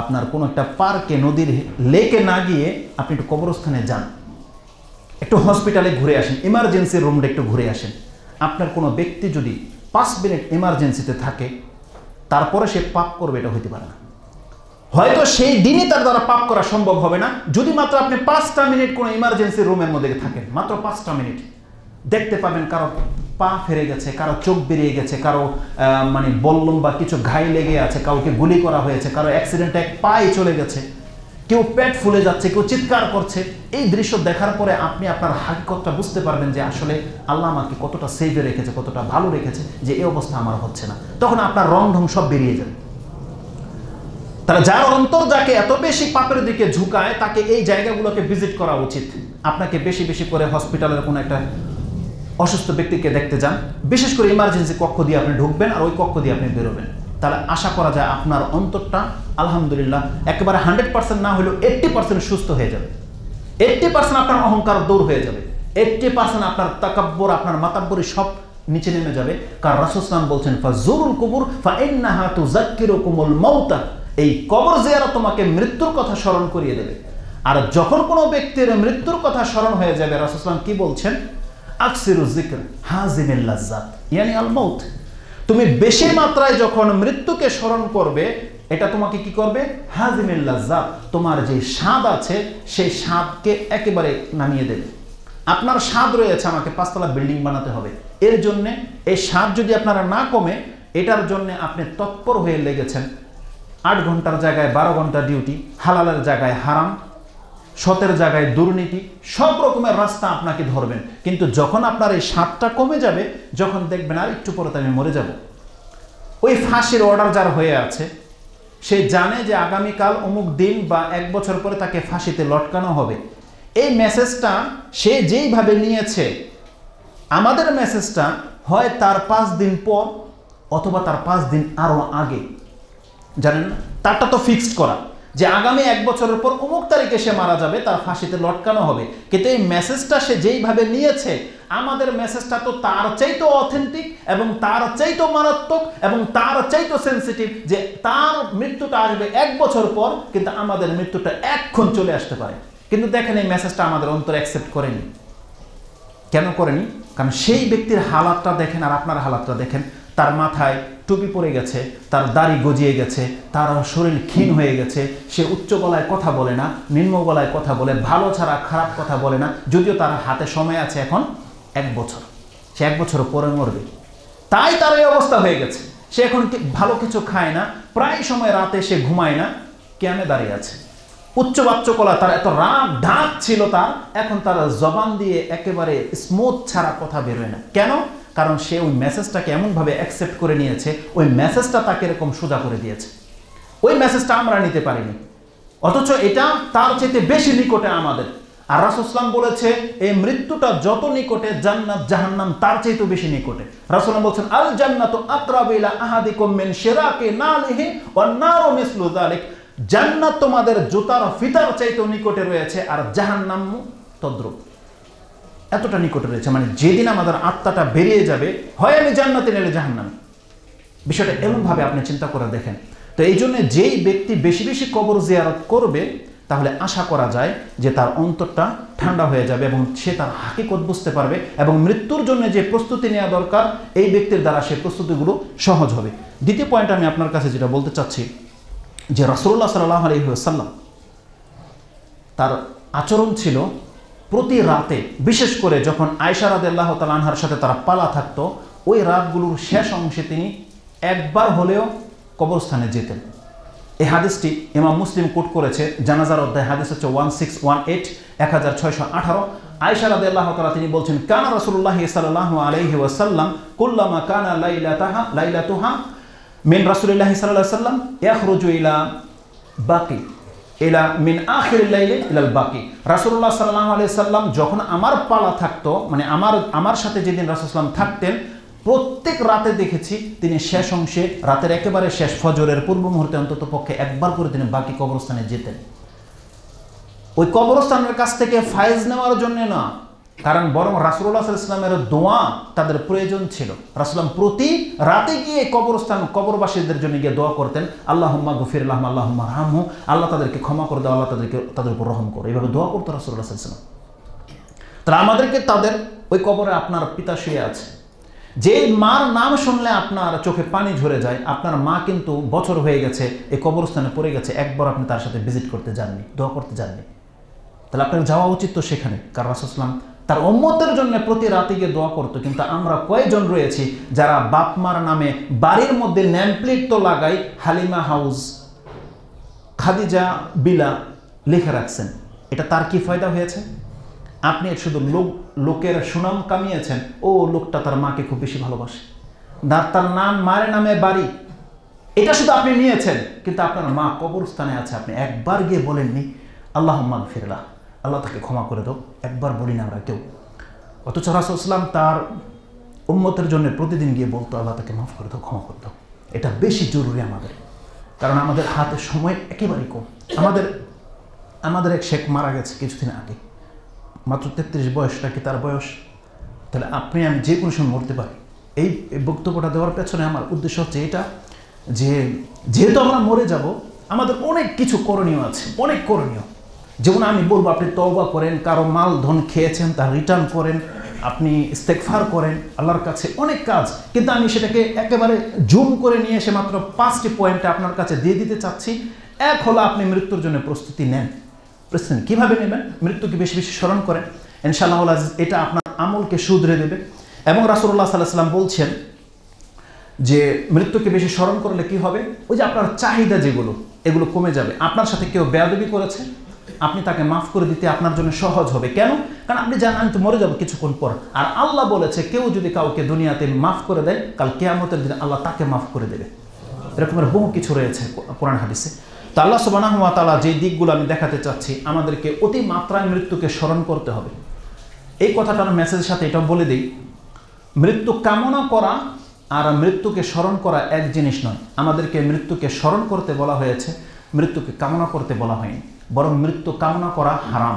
আপনার কোনো একটা পার্কে, নদীর লেকে না গিয়ে আপনি একটু কবরস্থানে যান, একটু হসপিটালে ঘুরে আসেন, ইমার্জেন্সি রুমটা একটু ঘুরে আসেন। আপনার কোনো ব্যক্তি যদি 5 মিনিট ইমার্জেন্সিতে থাকে, তারপরে সে পাপ করবে, এটা হইতে পারে না। হয়তো সেই দিনই তার দ্বারা পাপ করা সম্ভব হবে না, যদি মাত্র আপনি 5টা মিনিট কোনো ইমার্জেন্সি রুমের মধ্যে থাকেন, মাত্র 5টা মিনিট। দেখতে পাবেন কারো পা ফেরে গেছে, কারো চোখ বেরিয়ে গেছে, কারো মানে বল্লম বা কিছু ঘাই লেগে আছে, কাউকে গুলি করা হয়েছে, কারো অ্যাক্সিডেন্টে এক পায়ে চলে গেছে, কেউ পেট ফুলে যাচ্ছে, কেউ চিৎকার করছে। এই দৃশ্য দেখার পরে আপনি আপনার হাকিকতটা বুঝতে পারবেন যে আসলে আল্লাহ আমাকে কতটা সেভে রেখেছে, কতটা ভালো রেখেছে যে এই অবস্থা আমার হচ্ছে না। তখন আপনার রং ঢং সব বেরিয়ে যাবে। তারা যার অন্তর যাকে এত বেশি পাপের দিকে ঝুঁকায়, তাকে এই জায়গাগুলোকে ভিজিট করা উচিত। আপনাকে বেশি বেশি করে হসপিটালের কোনো একটা অসুস্থ ব্যক্তিকে দেখতে যান, বিশেষ করে ইমার্জেন্সি কক্ষ দিয়ে আপনি ঢুকবেন আর ওই কক্ষ দিয়ে আপনি বেরোবেন। তাহলে আশা করা যায় আপনার অন্তরটা আলহামদুলিল্লাহ একেবারে 100% না হলেও 80% সুস্থ হয়ে যাবে। 80% আপনার অহংকার দূর হয়ে যাবে, 80% আপনার তাকাব্বুর, আপনার মাতাব্বরি সব নিচে নেমে যাবে। কারণ রাসূল সাল্লাল্লাহু আলাইহি ওয়াসাল্লাম বলছেন ফাজুরুল কুবুর ফাইন্নাহা তুযাক্কিরুকুমুল মাউতা। এই কবর জিয়ারত তোমাকে মৃত্যুর কথা স্মরণ করিয়ে দেবে। আর যখন কোনো ব্যক্তির মৃত্যুর কথা স্মরণ হয়ে যাবে, রাসূল সাল্লাল্লাহু আলাইহি ওয়াসাল্লাম কি বলছেন? আকসিরু যিকর হাযিমিল লাজ্জাত, ইয়ানি আল মাউত। তুমি বেশি মাত্রায় যখন মৃত্যুকে স্মরণ করবে, এটা তোমাকে কি করবে? হাযিমিল লাজ্জাত, তোমার যে স্বাদ আছে সেই স্বাদকে একেবারে নামিয়ে দেবে। আপনার স্বাদ রয়েছে আমাকে 5 তলা বিল্ডিং বানাতে হবে, এর জন্য এই স্বাদ যদি আপনারা না কমে, এটার জন্য আপনি তৎপর হয়ে লেগেছেন। 8 ঘন্টার জায়গায় 12 ঘন্টা ডিউটি, হালালের জায়গায় হারাম, সতের জায়গায় দুর্নীতি, সব রকমের রাস্তা আপনাকে ধরবেন। কিন্তু যখন আপনার এই স্বাদটা কমে যাবে, যখন দেখবেন আর একটু পরে আমি মরে যাব, ওই ফাঁসির অর্ডার যার হয়ে আছে, সে জানে যে আগামীকাল অমুক দিন বা 1 বছর পরে তাকে ফাঁসিতে লটকানো হবে। এই মেসেজটা সে যেইভাবে নিয়েছে, আমাদের মেসেজটা হয় তার 5 দিন পর অথবা তার 5 দিন আরও আগে, জানেন না, তারটা তো ফিক্সড করা যে আগামী 1 বছরের পর অমুক তারিখে সে মারা যাবে, তার ফাঁসিতে লটকানো হবে। কিন্তু এই মেসেজটা সে যেইভাবে নিয়েছে, আমাদের মেসেজটা তো তার চাইতেও অথেন্টিক এবং তার চাইতেও মারাত্মক এবং তার চাইতেও সেন্সিটিভ, যে তার মৃত্যুটা আসবে 1 বছর পর, কিন্তু আমাদের মৃত্যুটা এক্ষণ চলে আসতে পারে। কিন্তু দেখেন এই মেসেজটা আমাদের অন্তর অ্যাকসেপ্ট করেনি। কেন করেনি? কারণ সেই ব্যক্তির হালাতটা দেখেন আর আপনার হালাতটা দেখেন। তার মাথায় টুপি পড়ে গেছে, তার দাড়ি গজিয়ে গেছে, তার শরীর ক্ষীণ হয়ে গেছে, সে উচ্চ গলায় কথা বলে না, নিম্ন গলায় কথা বলে, ভালো ছাড়া খারাপ কথা বলে না, যদিও তার হাতে সময় আছে এখন 1 বছর, সে 1 বছর পরে মরবে। তাই তার এই অবস্থা হয়ে গেছে। সে এখন ভালো কিছু খায় না, প্রায় সময় রাতে সে ঘুমায় না, কেমনে দাঁড়িয়ে আছে। উচ্চ বাচ্চ কলা, তার এত রাগ ঢাক ছিল তার, এখন তার জবান দিয়ে একেবারে স্মুথ ছাড়া কথা বেরোয় না। কেন? কারণ সে ওই মেসেজটাকে এমনভাবে অ্যাকসেপ্ট করে নিয়েছে, ওই মেসেজটা তাকে এরকম সোজা করে দিয়েছে। ওই মেসেজটা আমরা নিতে পারিনি, অথচ এটা তার চাইতে বেশি নিকটে আমাদের। আর রাসূল সাল্লাল্লাহু আলাইহি ওয়াসাল্লাম বলেছে এই মৃত্যুটা যত নিকটে, জান্নাত জাহান্নাম তার চাইতে বেশি নিকটে। রাসূল বলছেন আল জান্নাতু আকরাবু ইলা আহাদিকুম মিন শিরাকি নালিহি ওয়ান নারু মিসলু যালিক। জান্নাত তোমাদের জুতার ফিতার চাইতেও নিকটে রয়েছে, আর জাহান্নাম তদ্রূপ, এতটা নিকটে রয়েছে। মানে যেদিন আমাদের আত্মাটা বেরিয়ে যাবে, হয় আমি জান্নাতে নেলে জাহান্নামে। বিষয়টা এমনভাবে আপনি চিন্তা করে দেখেন। তো এই জন্য যেই ব্যক্তি বেশি বেশি কবর জিয়ারত করবে, তাহলে আশা করা যায় যে তার অন্তরটা ঠান্ডা হয়ে যাবে এবং সে তার হাকিকত বুঝতে পারবে, এবং মৃত্যুর জন্য যে প্রস্তুতি নেওয়া দরকার এই ব্যক্তির দ্বারা সেই প্রস্তুতিগুলো সহজ হবে। দ্বিতীয় পয়েন্ট আমি আপনার কাছে যেটা বলতে চাচ্ছি, যে রাসূলুল্লাহ সাল্লাল্লাহু আলাইহি ওয়াসাল্লাম তার আচরণ ছিল প্রতি রাতে, বিশেষ করে যখন আয়েশা রাদিয়াল্লাহু তাআলা আনহার সাথে তারা পালা থাকতো, ওই রাতগুলোর শেষ অংশে তিনি একবার হলেও কবরস্থানে যেতেন। এই হাদিসটি ইমাম মুসলিম কোট করেছে, জানাজার অধ্যায়, হাদিস হচ্ছে 1618 1618। আয়েশা রাদিয়াল্লাহু তাআলা তিনি বলছেন, কানা রাসূলুল্লাহ সাল্লাল্লাহু আলাইহি ওয়াসাল্লাম কুল্লামা কানা লাইলাতুহা মিন রাসূলিল্লাহি সাল্লাল্লাহু আলাইহি ওয়াসাল্লাম ইয়াখরুজু ইলা বাকি ইলা মিন আখিরিল লাইলি ইলাল বাকি। রাসূলুল্লাহ সাল্লাল্লাহু আলাইহি ওয়াসাল্লাম যখন আমার পালা থাকতো, মানে আমার সাথে যেদিন রাসূল সাল্লাল্লাহু আলাইহি ওয়াসাল্লাম থাকতেন, প্রত্যেক রাতে দেখেছি তিনি শেষ অংশে, রাতের একেবারে শেষ ফজরের পূর্ব মুহূর্তে অন্তত পক্ষে একবার করে তিনি বাকি কবরস্থানে যেতেন। ওই কবরস্থানের কাছ থেকে ফায়েজ নেওয়ার জন্য না, কারণ বরং রাসূলুল্লাহ সাল্লাল্লাহু আলাইহি ওয়াসাল্লামের দোয়া তাদের প্রয়োজন ছিল। রাসূলুল্লাহ প্রতি রাতে গিয়ে কবরবাসীদের জন্য গিয়ে দোয়া করতেন, আল্লাহুম্মা গফির লাহুম আল্লাহুম্মা আরহামহু, আল্লাহ তাদেরকে ক্ষমা করে দাও, আল্লাহ তাদের উপর রহম করো, এইভাবে দোয়া করতো রাসূলুল্লাহ সাল্লাল্লাহু আলাইহি ওয়াসাল্লাম। তাহলে আমাদেরকে তাদের ওই কবরে আপনার পিতা শুয়ে আছে, যে মার নাম শুনলে আপনার চোখে পানি ঝরে যায়, আপনার মা কিন্তু বছর হয়ে গেছে এই কবরস্থানে পড়ে গেছে, একবার আপনি তার সাথে ভিজিট করতে যাননি, দোয়া করতে যাননি। তাহলে আপনার যাওয়া উচিত তো সেখানে, কারণ রাসূল সাল্লাল্লাহু আলাইহি ওয়াসাল্লাম তার উম্মতের জন্য প্রতি রাতে গিয়ে দোয়া করতো। কিন্তু আমরা কয়েকজন রয়েছি যারা বাপ মার নামে বাড়ির মধ্যে নেম প্লেট তো লাগাই, হালিমা হাউস, খাদিজা বিলা লিখে রাখছেন। এটা তার কি ফায়দা হয়েছে? আপনি শুধু লোকের সুনাম কামিয়েছেন, ও লোকটা তার মাকে খুব বেশি ভালোবাসে, তার নাম মায়ের নামে বাড়ি, এটা শুধু আপনি নিয়েছেন, কিন্তু আপনার মা কবরস্থানে আছে, আপনি একবার গিয়ে বলেননি আল্লাহুম্মা গফির লাহু, আল্লাহ তাকে ক্ষমা করে দাও, একবার বলি না আমরা কেউ। অথচ রাসূল সাল্লাল্লাহু আলাইহি ওয়াসাল্লাম তার উম্মতের জন্য প্রতিদিন গিয়ে বলতো আল্লাহ তাকে মাফ করে দাও, ক্ষমা করে দাও। এটা বেশি জরুরি আমাদের, কারণ আমাদের হাতে সময় একেবারেই কম। আমাদের এক শেখ মারা গেছে কিছুদিন আগে, মাত্র 33 বয়সটা কি তার বয়স? তাহলে আপনি আমি যে কোনো সময় মরতে পারি। এই বক্তব্যটা দেওয়ার পেছনে আমার উদ্দেশ্য হচ্ছে এটা, যে যেহেতু আমরা মরে যাব, আমাদের অনেক কিছু করণীয় আছে, অনেক করণীয়। যেমন আমি বলবো আপনি তওবা করেন, কারো মাল ধন খেয়েছেন তার রিটার্ন করেন, আপনি ইস্তেগফার করেন, আল্লাহর কাছে অনেক কাজ। কিন্তু আমি সেটাকে একেবারে জুম করে নিয়ে এসে মাত্র 5টি পয়েন্টে আপনার কাছে দিয়ে দিতে চাচ্ছি। এক হলো আপনি মৃত্যুর জন্য প্রস্তুতি নেন। প্রস্তুতি কীভাবে নেবেন? মৃত্যুকে বেশি বেশি স্মরণ করেন, ইনশাআল্লাহ আজিজ এটা আপনার আমলকে শুধরে দেবে। এবং রাসূলুল্লাহ সাল্লাল্লাহু আলাইহি ওয়াসাল্লাম বলছেন যে মৃত্যুকে বেশি স্মরণ করলে কি হবে, ওই যে আপনার চাহিদা যেগুলো এগুলো কমে যাবে। আপনার সাথে কেউ বেয়াদবি করেছে, আপনি তাকে মাফ করে দিতে আপনার জন্য সহজ হবে। কেন? কারণ আপনি জানেন আমি তো মরে যাবো কিছুক্ষণ পর। আর আল্লাহ বলেছে কেউ যদি কাউকে দুনিয়াতে মাফ করে দেয়, কাল কিয়ামতের দিনে আল্লাহ তাকে মাফ করে দেবে। এরকমের বহু কিছু রয়েছে কোরআন হাদিসে। তো আল্লাহ সুবহানাহু ওয়া তাআলা যে দিকগুলো আমি দেখাতে চাচ্ছি, আমাদেরকে অতি মাত্রায় মৃত্যুকে স্মরণ করতে হবে। এই কথাটার মেসেজের সাথে এটাও বলে দিই মৃত্যু কামনা করা আর মৃত্যুকে স্মরণ করা এক জিনিস নয়। আমাদেরকে মৃত্যুকে স্মরণ করতে বলা হয়েছে, মৃত্যুকে কামনা করতে বলা হয়নি। বরং মৃত্যু কামনা করা হারাম।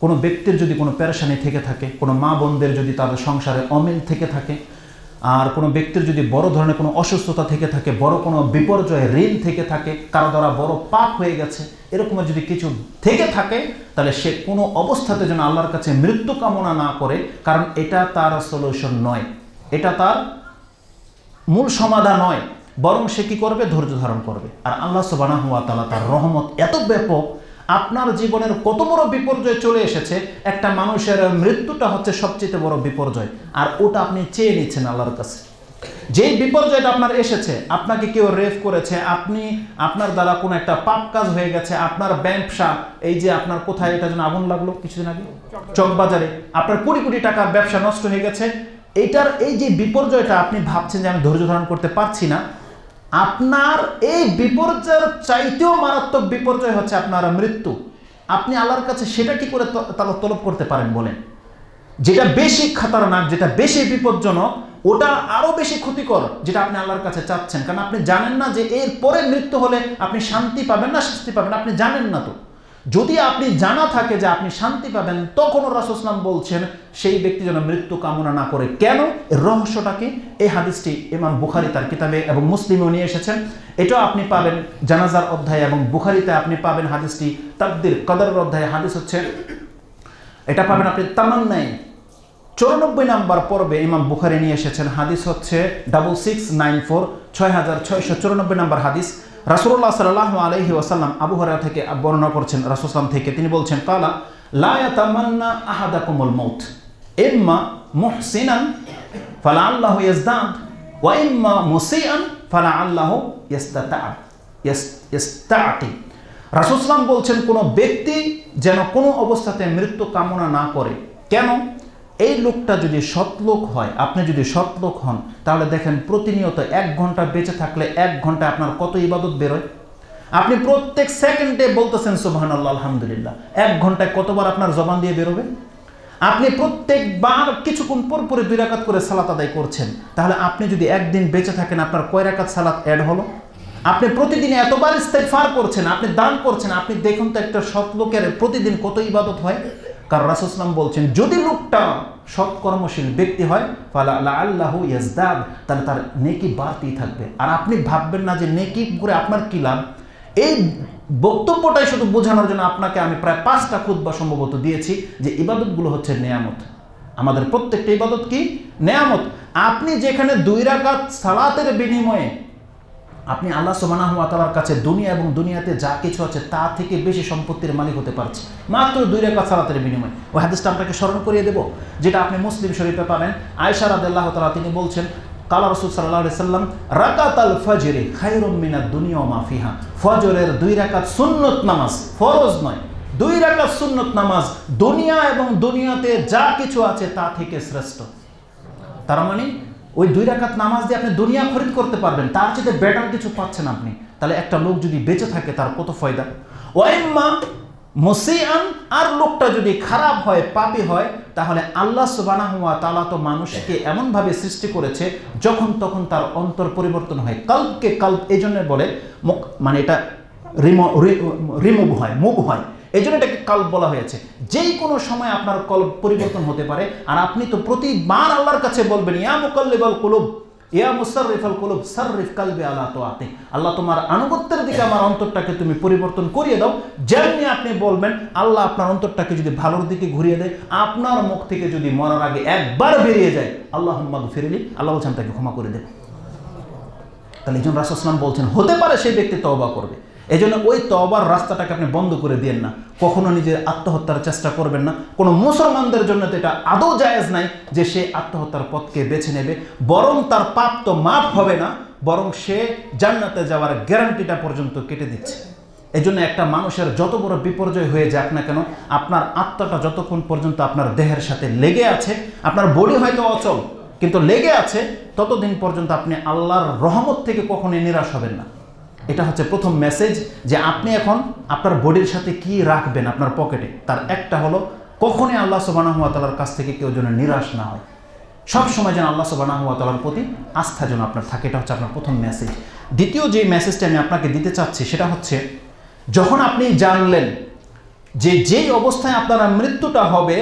কোনো ব্যক্তির যদি কোনো পেরেশানি থেকে থাকে, কোনো মা বোনদের যদি তাদের সংসারে অমিল থেকে থাকে, আর কোনো ব্যক্তির যদি বড় ধরনের কোনো অসুস্থতা থেকে থাকে, বড় কোনো বিপর্যয়, ঋণ থেকে থাকে, কারো দ্বারা বড় পাপ হয়ে গেছে, এরকম যদি কিছু থেকে থাকে, তাহলে সে কোনো অবস্থাতে যেন আল্লাহর কাছে মৃত্যু কামনা না করে, কারণ এটা তার সলিউশন নয়, এটা তার মূল সমাধান নয়। বরং সে কি করবে? ধৈর্য ধারণ করবে। আর আল্লাহ সুবহানাহু ওয়া তাআলা তার রহমত এত ব্যাপক, আপনার জীবনের কত বড় বিপর্যয় চলে এসেছে, একটা মানুষের মৃত্যুটা হচ্ছে সবচেয়ে বড় বিপর্যয়, আর ওটা আপনি চেয়ে নিচ্ছেন আল্লাহর কাছে। যেই বিপর্যয়টা আপনার এসেছে, আপনাকে কেউ রেপ করেছে, আপনার দ্বারা কোনো একটা পাপ কাজ হয়ে গেছে, আপনার ব্যবসা, এই যে আপনার কোথায় এটা যেন আগুন লাগলো কিছুদিন আগে চকবাজারে, আপনার কোটি কোটি টাকার ব্যবসা নষ্ট হয়ে গেছে, এইটার এই যে বিপর্যয়টা আপনি ভাবছেন যে আমি ধৈর্য ধারণ করতে পারছি না, আপনার এই বিপর্যয়ের চাইতেও মারাত্মক বিপর্যয় হচ্ছে আপনার মৃত্যু। আপনি আল্লাহর কাছে সেটা কি করে তলব করতে পারেন বলেন? যেটা বেশি খাতারনাক, যেটা বেশি বিপজ্জনক, ওটা আরো বেশি ক্ষতিকর, যেটা আপনি আল্লাহর কাছে চাচ্ছেন। কারণ আপনি জানেন না যে এর পরে মৃত্যু হলে আপনি শান্তি পাবেন না শাস্তি পাবেন, আপনি জানেন না। তো যদি আপনি জানা থাকে যে আপনি শান্তি পাবেন, তখন রাসূল সাল্লাল্লাহু আলাইহি ওয়াসাল্লাম বলছেন সেই ব্যক্তি যেন মৃত্যু কামনা না করে। কেন? এর রহস্যটা কি? এই হাদিসটি ইমাম বুখারী তার কিতাবে এবং মুসলিমও নিয়ে এসেছেন। এটাও আপনি পাবেন জানাজার অধ্যায়ে, এবং বুখারীতে আপনি পাবেন হাদিসটি তাকদীর কদরের অধ্যায়ে। হাদিস হচ্ছে, এটা পাবেন আপনি তামান্নায় 94 নম্বর পর্বে ইমাম বুখারী নিয়ে এসেছেন। হাদিস হচ্ছে 6694, 6694 নম্বর হাদিস। রাসূলুল্লাহ সাল্লাল্লাহু আলাইহি ওয়াসাল্লাম আবু হুরায়রা থেকে বর্ণনা করছেন, রাসূল সাল্লাল্লাহু থেকে, তিনি বলছেন, কালা লা ইয়াতামান্না আহাদাকুমুল মাউত ইম্মা মুহসিনান ফালাআল্লাহু ইয়াজদাদ ওয়া ইম্মা মুসিআন ফালাআল্লাহু ইস্তাতি। রাসূল সাল্লাল্লাহু বলছেন, কোনো ব্যক্তি যেন কোনো অবস্থাতে মৃত্যু কামনা না করে। কেন? এই লোকটা যদি সৎলোক হয়, আপনি যদি সৎলোক হন, তাহলে দেখেন প্রতিনিয়ত 1 ঘন্টা বেঁচে থাকলে 1 ঘন্টায় আপনার কত ইবাদত বেরোয়। আপনি প্রত্যেক সেকেন্ডে বলতেছেন সুবহানাল্লাহ আলহামদুলিল্লাহ, 1 ঘন্টায় কতবার আপনার জবান দিয়ে বেরোবে? আপনি প্রত্যেকবার কিছুক্ষণ পর পরে 2 রাকাত করে সালাত আদায় করছেন, তাহলে আপনি যদি একদিন বেঁচে থাকেন, আপনার কয় রাকাত সালাত অ্যাড হলো? আপনি প্রতিদিন এতবার ইস্তেগফার করছেন, আপনি দান করছেন, আপনি দেখুন তো একটা সৎলোকের প্রতিদিন কত ইবাদত হয়। কারণ রাসূল সাল্লাল্লাহু আলাইহি ওয়াসাল্লাম বলছেন, যদি লোকটা সৎকর্মশীল ব্যক্তি হয়, ফালা লাআল্লাহু ইয়াজদাদ, তাহলে তার নেকি বাড়তেই থাকবে। আর আপনি ভাববেন না যে নেকি করে আপনার কি লাভ। এই বক্তব্যটাই শুধু বোঝানোর জন্য আপনাকে আমি প্রায় 5টা খুতবা সম্ভবত দিয়েছি, যে ইবাদতগুলো হচ্ছে নেয়ামত। আমাদের প্রত্যেকটা ইবাদত কি? নেয়ামত। আপনি যেখানে 2 রাকাত সালাতের বিনিময়ে আপনি আল্লাহ সুবহানাহু ওয়া তাআলার কাছে দুনিয়া এবং দুনিয়াতে যা কিছু আছে তা থেকে বেশি সম্পত্তির মালিক হতে পারছে, মাত্র 2 রাকাত সালাতের বিনিময়ে। ওই হাদিসটা আপনাকে স্মরণ করিয়ে দেব, যেটা আপনি মুসলিম শরীফে পাবেন। আয়েশা রাদিয়াল্লাহু তাআলা তিনি বলছেন, কালা রাসূল সাল্লাল্লাহু আলাইহি সাল্লাম, রাকাতাল ফজরি খায়রুম মিনাদ দুনিয়া ওয়া মা ফিহা। ফজরের 2 রাকাত সুন্নত নামাজ, ফরজ নয়, 2 রাকাত সুন্নত নামাজ দুনিয়া এবং দুনিয়াতে যা কিছু আছে তা থেকে শ্রেষ্ঠ। তার মানে ওই 2 রাকাত নামাজ দিয়ে আপনি দুনিয়া খরিদ করতে পারবেন, তার চেয়ে বেটার কিছু পাচ্ছেন আপনি। তাহলে একটা লোক যদি বেঁচে থাকে তার কত ফায়দা। ওয়াইম্মা মুসিআন, আর লোকটা যদি খারাপ হয়, পাপী হয়, তাহলে আল্লাহ সুবহানাহু ওয়া তাআলা তো মানুষকে এমনভাবে সৃষ্টি করেছে যখন তখন তার অন্তর পরিবর্তন হয়। কলবকে কলব এই জন্য বলে, মানে এটা মুভ হয়, এই জন্য এটাকে কলব বলা হয়েছে। যেই কোনো সময় আপনার কলব পরিবর্তন হতে পারে। আর আপনি তো প্রতিবার আল্লাহর কাছে বলবেন, ইয়া মুকাল্লিবাল কুলুব ইয়া মুসাররিফাল কুলুব সাররিফ কলবি আলা তাআতি। আল্লাহ, তোমার আনুগত্যের দিকে আমার অন্তরটাকে তুমি পরিবর্তন করিয়ে দাও। যেমনি আপনি বলবেন, আল্লাহ আপনার অন্তরটাকে যদি ভালোর দিকে ঘুরিয়ে দেয়, আপনার মুখ থেকে যদি মরার আগে একবার বেরিয়ে যায়, আল্লাহুম্মা গফিরলি, আল্লাহ বলছেন তাকে ক্ষমা করে দেব। তাহলে এই জন্য রাসূল সাল্লাল্লাহু আলাইহি ওয়াসাল্লাম বলছেন, হতে পারে সেই ব্যক্তি তওবা করবে। এই জন্য ওই তওবার রাস্তাটাকে আপনি বন্ধ করে দিয়েন না, কখনো নিজের আত্মহত্যার চেষ্টা করবেন না। কোনো মুসলমানদের জন্য তো এটা আদৌ জায়েজ নাই যে সে আত্মহত্যার পথকে বেছে নেবে। বরং তার পাপ তো মাফ হবে না, বরং সে জান্নাতে যাওয়ার গ্যারান্টিটা পর্যন্ত কেটে দিচ্ছে। এই জন্য একটা মানুষের যত বড় বিপর্যয় হয়ে যাক না কেন, আপনার আত্মাটা যতক্ষণ পর্যন্ত আপনার দেহের সাথে লেগে আছে, আপনার বডি হয়তো অচল কিন্তু লেগে আছে, ততদিন পর্যন্ত আপনি আল্লাহর রহমত থেকে কখনোই নিরাশ হবেন না। এটা হচ্ছে প্রথম মেসেজ, যে আপনি এখন আপনার বডির সাথে কি রাখবেন আপনার পকেটে, তার একটা হলো কখনোই আল্লাহ সুবহানাহু ওয়া তাআলার কাছ থেকে কেউ যেন নিরাশ না হয়। সব সময় যেন আল্লাহ সুবহানাহু ওয়া তাআলার প্রতি আস্থা যেন আপনার থাকে, এটা হচ্ছে আপনার প্রথম মেসেজ। দ্বিতীয় যে মেসেজটা আমি আপনাকে দিতে চাচ্ছি সেটা হচ্ছে, যখন আপনি জানলেন যে যেই অবস্থায় আপনার মৃত্যুটা হবে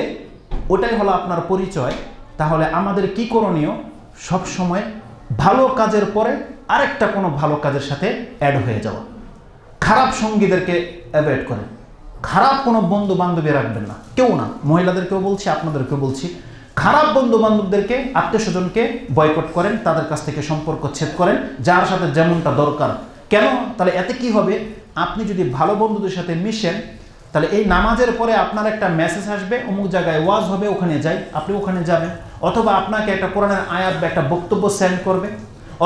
ওটাই হলো আপনার পরিচয়, তাহলে আমাদের কি করণীয়? সব সময় ভালো কাজের পরে আরেকটা কোনো ভালো কাজের সাথে অ্যাড হয়ে যাওয়া। খারাপ সঙ্গীদেরকে অ্যাভয়েড করেন, খারাপ কোনো বন্ধু বান্ধবী রাখবেন না, কেউ না, মহিলাদেরকেও বলছি, আপনাদেরকেও বলছি। খারাপ বন্ধু বান্ধবদেরকে, আত্মীয় স্বজনকে বয়কট করেন, তাদের কাছ থেকে সম্পর্ক ছেদ করেন, যার সাথে যেমনটা দরকার। কেন? তাহলে এতে কি হবে? আপনি যদি ভালো বন্ধুদের সাথে মিশেন, তাহলে এই নামাজের পরে আপনার একটা মেসেজ আসবে, অমুক জায়গায় ওয়াজ হবে, ওখানে যাই, আপনি ওখানে যাবেন। অথবা আপনাকে একটা কোরআনের আয়াত বা একটা বক্তব্য সেন্ড করবে,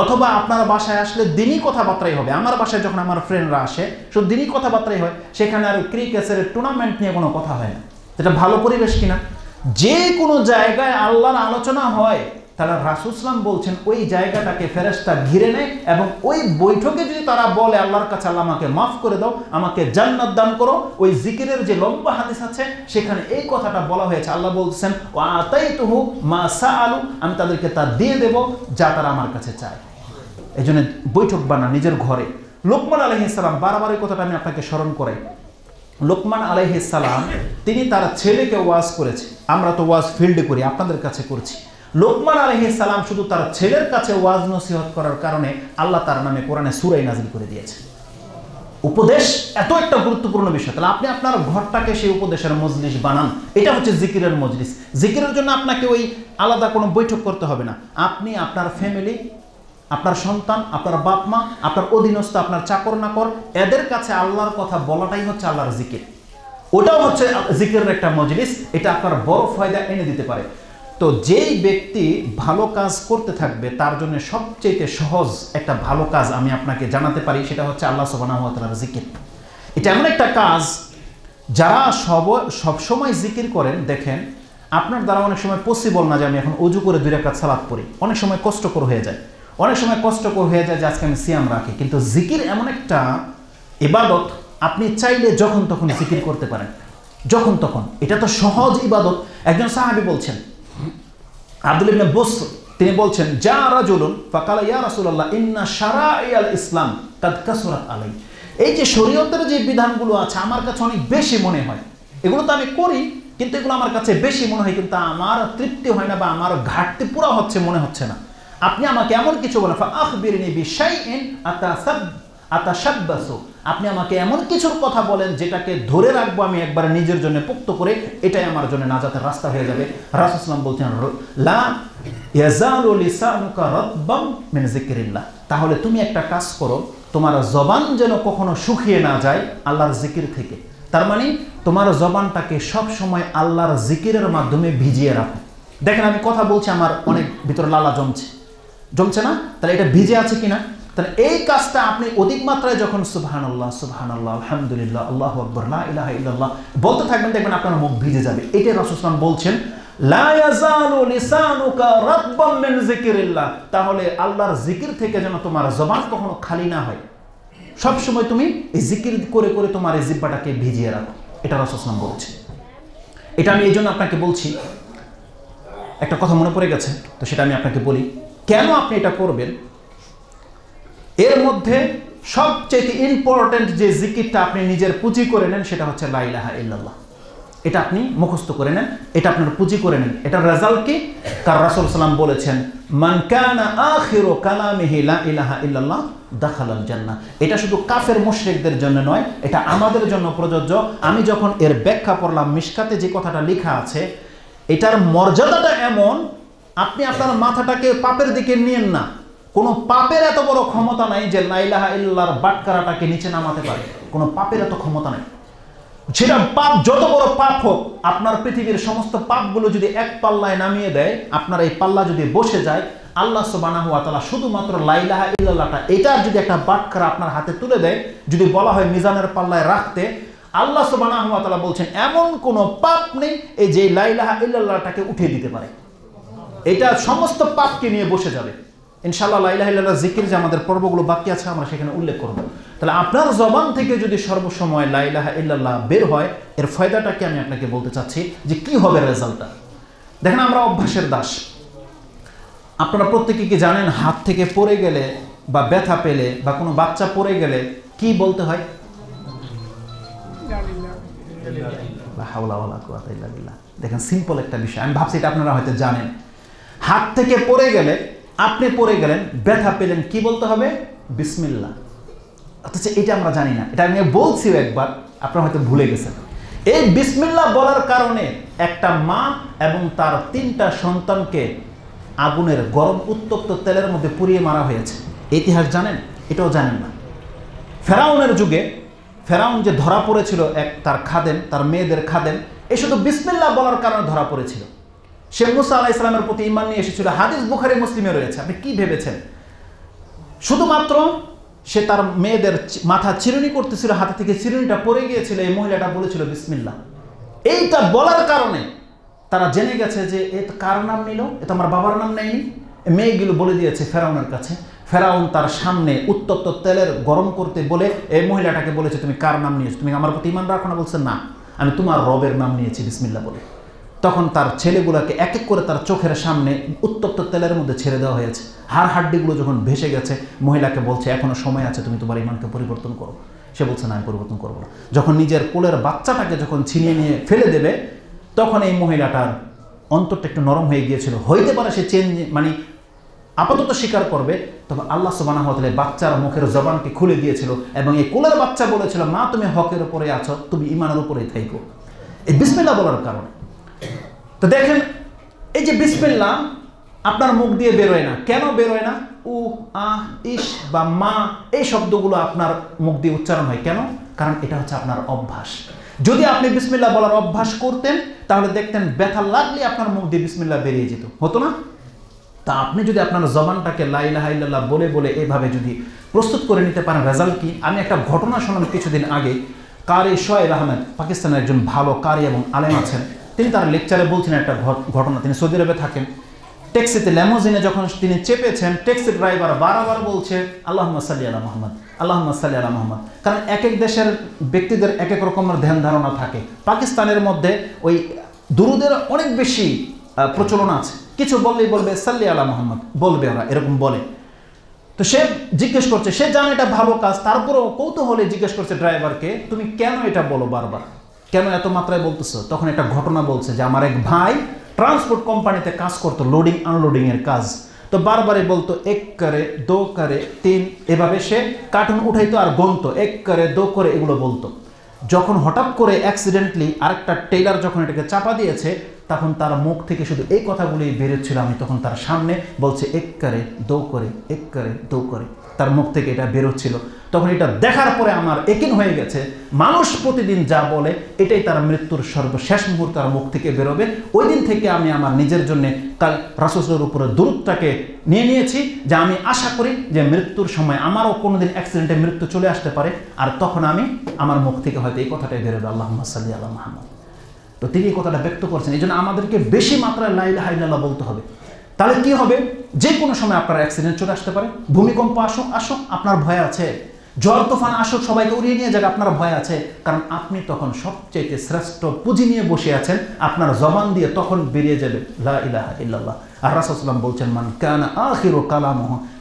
অথবা আপনার বাসায় আসলে দিনই কথাবার্তাই হবে। আমার বাসায় যখন আমার ফ্রেন্ডরা আসে শুধু দিনই কথাবার্তাই হয়, সেখানে আর ক্রিকেটের টুর্নামেন্ট নিয়ে কোনো কথা হয় না। এটা ভালো পরিবেশ কিনা? যে কোনো জায়গায় আল্লাহর আলোচনা হয়, তারা রাসূল সাল্লাল্লাহু আলাইহি ওয়াসাল্লাম বলছেন ওই জায়গাটাকে ফেরেশতা ঘিরে নেয়, এবং ওই বৈঠকে যদি তারা বলে আল্লাহর কাছে, আল্লাহ আমাকে মাফ করে দাও, আমাকে জান্নাত দান করো, ওই জিকিরের যে লম্বা হাদিস আছে সেখানে এই কথাটা বলা হয়েছে। আল্লাহ বলছেন ওয়া আতাইতুহু মা সাআলু, আমি তাদেরকে তা দিয়ে দেব যা তারা আমার কাছে চায়। এই জন্য বৈঠক বানা নিজের ঘরে। লোকমান আলাইহিস সালাম, বারবার এই কথাটা আমি আপনাকে স্মরণ করাই। লোকমান আলাইহিস সালাম তিনি তার ছেলেকে ওয়াজ করেছে। আমরা তো ওয়াজ ফিল্ডে করি, আপনাদের কাছে করছি। লোকমান আলাইহিস সালাম শুধু তার ছেলের কাছে ওয়াজ নসিহত করার কারণে আল্লাহ তার নামে কোরআনে সূরা নাজিল করে দিয়েছে। উপদেশ এত একটা গুরুত্বপূর্ণ বিষয়, তাহলে আপনি আপনার ঘরটাকে সেই উপদেশের মজলিস বানান। এটা হচ্ছে জিকিরের মজলিস। জিকিরের জন্য আপনাকে ওই আলাদা কোনো বৈঠক করতে হবে না। আপনি, আপনার ফ্যামিলি, আপনার সন্তান, আপনার বাপ মা, আপনার অধীনস্থ, আপনার চাকর নাকর, এদের কাছে আল্লাহর কথা বলাটাই হচ্ছে আল্লাহর জিকির। ওটাও হচ্ছে জিকিরের একটা মজলিস। এটা আপনার বড় ফায়দা এনে দিতে পারে। তো যেই ব্যক্তি ভালো কাজ করতে থাকবে তার জন্য সবচেয়ে সহজ একটা ভালো কাজ আমি আপনাকে জানাতে পারি, সেটা হচ্ছে আল্লাহ সুবহানাহু ওয়া তাআলার জিকির। এটা এমন একটা কাজ, যারা সবসময় জিকির করেন, দেখেন আপনার দ্বারা অনেক সময় পসিবল না যে আমি এখন ওযু করে 2 রাকাত সালাত পড়ি, অনেক সময় কষ্টকর হয়ে যায়। অনেক সময় কষ্টকর হয়ে যায় যে আজকে আমি সিয়াম রাখি, কিন্তু জিকির এমন একটা ইবাদত, আপনি চাইলে যখন তখন জিকির করতে পারেন, যখন তখন। এটা তো সহজ ইবাদত। একজন সাহাবী বলছেন, আব্দুল্লাহ ইবনে বুসর, তিনি বলছেন যা রাজুলুন ফাকালা ইয়া রাসূলুল্লাহ ইন্না শারাইআল ইসলাম কাদ কাসুরাত আলাই। এই যে শরীয়তের যে বিধানগুলো আছে আমার কাছে অনেক বেশি মনে হয়, এগুলো তো আমি করি কিন্তু এগুলো আমার কাছে বেশি মনে হয়, কিন্তু আমার তৃপ্তি হয় না বা আমার ঘাটতি পুরো হচ্ছে মনে হচ্ছে না। আপনি আমাকে এমন কিছু বলেন, ফাআখবিরনি বিশাইইন আতাশাব্বাসু, আপনি আমাকে এমন কিছুর কথা বলেন যেটাকে ধরে রাখবো আমি একবার নিজের জন্য পোক্ত করে, এটাই আমার জন্য নাজাতের রাস্তা হয়ে যাবে। রাসূল সাল্লাল্লাহু আলাইহি ওয়াসাল্লাম বলছেন লা ইয়াজালু লিসানুকা রাতবাম মিন যিকরিল্লাহ, তাহলে তুমি একটা কাজ করো, তোমার জবান যেন কখনো শুকিয়ে না যায় আল্লাহর জিকির থেকে। তার মানে তোমার জবানটাকে সব সময় আল্লাহর জিকিরের মাধ্যমে ভিজিয়ে রাখো। দেখেন আমি কথা বলছি, আমার অনেক ভিতরে লালা জমছে না? তাহলে এটা ভিজে আছে কিনা? তাহলে এই কাজটা আপনি অধিক মাত্রায় যখন সুবহানাল্লাহ সুবহানাল্লাহ আলহামদুলিল্লাহ আল্লাহু আকবার লা ইলাহা ইল্লাল্লাহ বলতে থাকবেন, দেখবেন আপনার মুখ ভিজে যাবে। এটা রাসূল সাল্লাল্লাহু আলাইহি ওয়াসাল্লাম বলছেন লা ইয়াজালু লিসানুকা রাতবাম মিন যিকরিল্লাহ, তাহলে আল্লাহর জিকির থেকে যেন তোমার জবান কখনো খালি না হয়, সব সময় তুমি এই জিকির করে করে তোমার এই জিহ্বাটাকে ভিজিয়ে রাখো। এটা রাসূল সাল্লাল্লাহু আলাইহি ওয়াসাল্লাম বলছেন। এটা আমি এই জন্য আপনাকে বলছি, একটা কথা মনে পড়ে গেছে, তো সেটা আমি আপনাকে বলি কেন আপনি এটা করবেন। এর মধ্যে সবচেয়ে ইম্পর্টেন্ট যে জিকিরটা আপনি নিজের পুঁজি করে নেন সেটা হচ্ছে লা ইলাহা ইল্লাল্লাহ। এটা আপনি মুখস্থ করে নেন, এটা আপনার পুঁজি করে নেন। এটার রেজাল্ট কি? কারণ রাসূল সাল্লাল্লাহু আলাইহি ওয়াসাল্লাম বলেছেন মান কানা আখিরু কালামিহি লা ইলাহা ইল্লাল্লাহ দাখালাল জান্নাহ। এটা শুধু কাফের মুশরিকদের জন্য নয়, এটা আমাদের জন্য প্রযোজ্য। আমি যখন এর ব্যাখ্যা পড়লাম, মিশকাতে যে কথাটা লেখা আছে, এটার মর্যাদাটা এমন, আপনি আপনার মাথাটাকে পাপের দিকে নিয়েন না। কোনো পাপের এত বড় ক্ষমতা নাই যে লা ইলাহা ইল্লাল্লাহর বাটকারাটাকে নিচে নামাতে পারে। কোনো পাপের এত ক্ষমতা নাই। সেটা পাপ যত বড় পাপ হোক, আপনার পৃথিবীর সমস্ত পাপগুলো যদি এক পাল্লায় নামিয়ে দেয়, আপনার এই পাল্লা যদি বসে যায়, আল্লাহ সুবহানাহু ওয়া তাআলা শুধুমাত্র লা ইলাহা ইল্লাল্লাহটা, এটার যদি একটা বাটকারা আপনার হাতে তুলে দেয়, যদি বলা হয় মিজানের পাল্লায় রাখতে, আল্লাহ সুবহানাহু ওয়া তাআলা বলছেন এমন কোনো পাপ নেই এই যে লা ইলাহা ইল্লাল্লাহটাকে উঠিয়ে দিতে পারে। এটা সমস্ত পাপকে নিয়ে বসে যাবে। ইনশাআল্লাহ লা ইলাহা ইল্লাল্লাহ জিকির যে আমাদের পর্বগুলো বাকি আছে আমরা সেখানে উল্লেখ করব। তাহলে আপনার জবান থেকে যদি সর্বসময় লা ইলাহা ইল্লাল্লাহ বের হয়, এর ফায়দাটাকে আমি আপনাকে বলতে চাচ্ছি যে কি হবে রেজাল্টটা। দেখেন আমরা অভ্যাসের দাস, আপনারা প্রত্যেকে কি জানেন হাত থেকে পড়ে গেলে বা ব্যথা পেলে বা কোনো বাচ্চা পড়ে গেলে কি বলতে হয়? দেখেন সিম্পল একটা বিষয়, আমি ভাবছি এটা আপনারা হয়তো জানেন। হাত থেকে পড়ে গেলে, আপনি পড়ে গেলেন, ব্যথা পেলেন, কি বলতে হবে? বিসমিল্লাহ। অথচ এটা আমরা জানি না, এটা আমি বলছিও একবার, আপনারা হয়তো ভুলে গেছেন। এই বিসমিল্লাহ বলার কারণে একটা মা এবং তার 3টা সন্তানকে আগুনের গরম উত্তপ্ত তেলের মধ্যে পুড়িয়ে মারা হয়েছে। ইতিহাস জানেন? এটাও জানেন না। ফেরাউনের যুগে ফেরাউন যে ধরা পড়েছিল তার খাদেম, তার মেয়েদের খাদেম, এই শুধু বিসমিল্লাহ বলার কারণে ধরা পড়েছিল। সে মুসা আলাইহিস সালামের প্রতি ঈমান নিয়ে এসেছিল, হাদিস বুখারী মুসলিমে রয়েছে। আপনি কি ভেবেছেন? শুধুমাত্র সে তার মেয়েদের মাথা চিরুনি করতেছিল, হাতে থেকে চিরুনিটা পড়ে গিয়েছিল, এই মহিলাটা বলেছিল বিসমিল্লাহ। এইটা বলার কারণে তারা জেনে গেছে যে এ তো কার নাম নিল, এ তো আমার বাবার নাম নেয়নি। মেয়েগুলো বলে দিয়েছে ফেরাউনের কাছে। ফেরাউন তার সামনে উত্তপ্ত তেলের গরম করতে বলে এই মহিলাটাকে বলেছে, তুমি কার নাম নিয়েছো? তুমি আমার প্রতি ঈমান রাখো না? বলছে না, আমি তোমার রবের নাম নিয়েছি বিসমিল্লাহ বলে। তখন তার ছেলেগুলোকে এক এক করে তার চোখের সামনে উত্তপ্ত তেলের মধ্যে ছেড়ে দেওয়া হয়েছে। হাড় হাড্ডিগুলো যখন ভেসে গেছে, মহিলাকে বলছে এখনো সময় আছে, তুমি তোমার ঈমানকে পরিবর্তন করো। সে বলছে না, আমি পরিবর্তন করবো না। যখন নিজের কোলের বাচ্চাটাকে যখন ছিনিয়ে নিয়ে ফেলে দেবে, তখন এই মহিলাটার অন্তরটা একটু নরম হয়ে গিয়েছিল। হইতে পারে সে মানে আপাতত স্বীকার করবে, তবে আল্লাহ সুবহানাহু ওয়া তাআলা বাচ্চার মুখের জবানকে খুলে দিয়েছিল এবং এই কোলের বাচ্চা বলেছিল, মা তুমি হকের উপরে আছো, তুমি ঈমানের উপরেই থাকো, এই বিসমিল্লাহ বলার কারণে। তো দেখেন, এই যে বিসমিল্লাহ আপনার মুখ দিয়ে বেরোয় না, কেন বেরোয় না? উ, আহ, ইস বা মা, এই শব্দগুলো আপনার মুখ দিয়ে উচ্চারণ হয় কেন? কারণ এটা হচ্ছে আপনার অভ্যাস। যদি আপনি বিসমিল্লাহ বলার অভ্যাস করতেন, তাহলে দেখতেন ব্যথা লাগলে আপনার মুখ দিয়ে বিসমিল্লাহ বেরিয়ে যেত, হতো না? তা আপনি যদি আপনার জবানটাকে লা ইলাহা ইল্লাল্লাহ বলে বলে এভাবে যদি প্রস্তুত করে নিতে পারেন, রেজাল্ট কি? আমি একটা ঘটনা শুনলাম কিছুদিন আগে। কারি শোয়েব আহমেদ, পাকিস্তানের একজন ভালো কারি এবং আলেম আছেন, তিনি তার লেকচারে বলছেন একটা ঘটনা। তিনি সৌদি আরবে থাকেন। ট্যাক্সিতে ল্যামোজিনে যখন তিনি চেপেছেন, ট্যাক্সি ড্রাইভার বারবার বলছে আল্লাহুম্মা সাল্লি আলা মুহাম্মদ, আল্লাহুম্মা সাল্লি আলা মুহাম্মদ। কারণ এক এক দেশের ব্যক্তিদের এক এক রকমের ধ্যান ধারণা থাকে। পাকিস্তানের মধ্যে ওই দুরুদের অনেক বেশি প্রচলন আছে। কিছু বললেই বলবে সাল্লি আলা মুহাম্মদ, বলবে ওরা, এরকম বলে। তো সে জিজ্ঞেস করছে, সে জানে এটা ভালো কাজ, তারপরেও কৌতূহলে জিজ্ঞেস করছে ড্রাইভারকে, তুমি কেন এটা বলো বারবার, কেন এত মাত্রায় বলতেছো? তখন একটা ঘটনা বলছে যে আমার এক ভাই ট্রান্সপোর্ট কোম্পানিতে কাজ করতো, লোডিং আনলোডিং এর কাজ। তো বারবারই বলতো এক করে, দো করে, তিন, এভাবে সে কার্টুন উঠাইতো আর গণতো, এক করে, দো করে, এগুলো বলতো। যখন হঠাৎ করে অ্যাক্সিডেন্টলি আরেকটা টেইলার যখন এটাকে চাপা দিয়েছে, তখন তার মুখ থেকে শুধু এই কথাগুলোই বেরোচ্ছিল। আমি তখন তার সামনে বলছে এক করে, দো করে, এক করে, দো করে, তার মুখ থেকে এটা বেরোচ্ছিল। তখন এটা দেখার পরে আমার একিন হয়ে গেছে, মানুষ প্রতিদিন যা বলে এটাই তার মৃত্যুর সর্বশেষ মুহূর্তে তার মুখ থেকে বেরোবে। ওই দিন থেকে আমি আমার নিজের জন্য কাল রাসূলের উপরে দুরূদটাকে নিয়ে নিয়েছি, যে আমি আশা করি যে মৃত্যুর সময় আমারও কোনোদিন অ্যাক্সিডেন্টে মৃত্যু চলে আসতে পারে, আর তখন আমি আমার মুখ থেকে হয়তো এই কথাটাই বেরোবে, আল্লাহুম্মা সাল্লি আলা মুহাম্মদ। তো তিনি এই কথাটা ব্যক্ত করছেন। এই জন্য আমাদেরকে বেশি মাত্রায় লা ইলাহা ইল্লাল্লাহ বলতে হবে। তাহলে কি হবে? যে কোনো সময় আপনার অ্যাক্সিডেন্ট চলে আসতে পারে, ভূমিকম্প আসুক, আপনার ভয় আছে, ঝড় তুফান আসুক, সবাইকে উড়িয়ে নিয়ে যাক, আপনার ভয় আছে। কারণ আপনি তখন সবচেয়ে শ্রেষ্ঠ পুঁজি নিয়ে বসে আছেন, আপনার জবান দিয়ে তখন বেরিয়ে যাবে লা ইলাহা ইল্লাল্লাহ। আর রাসূল সাল্লাল্লাহু আলাইহি ওয়াসাল্লাম বলছেন, মান কানা আখিরু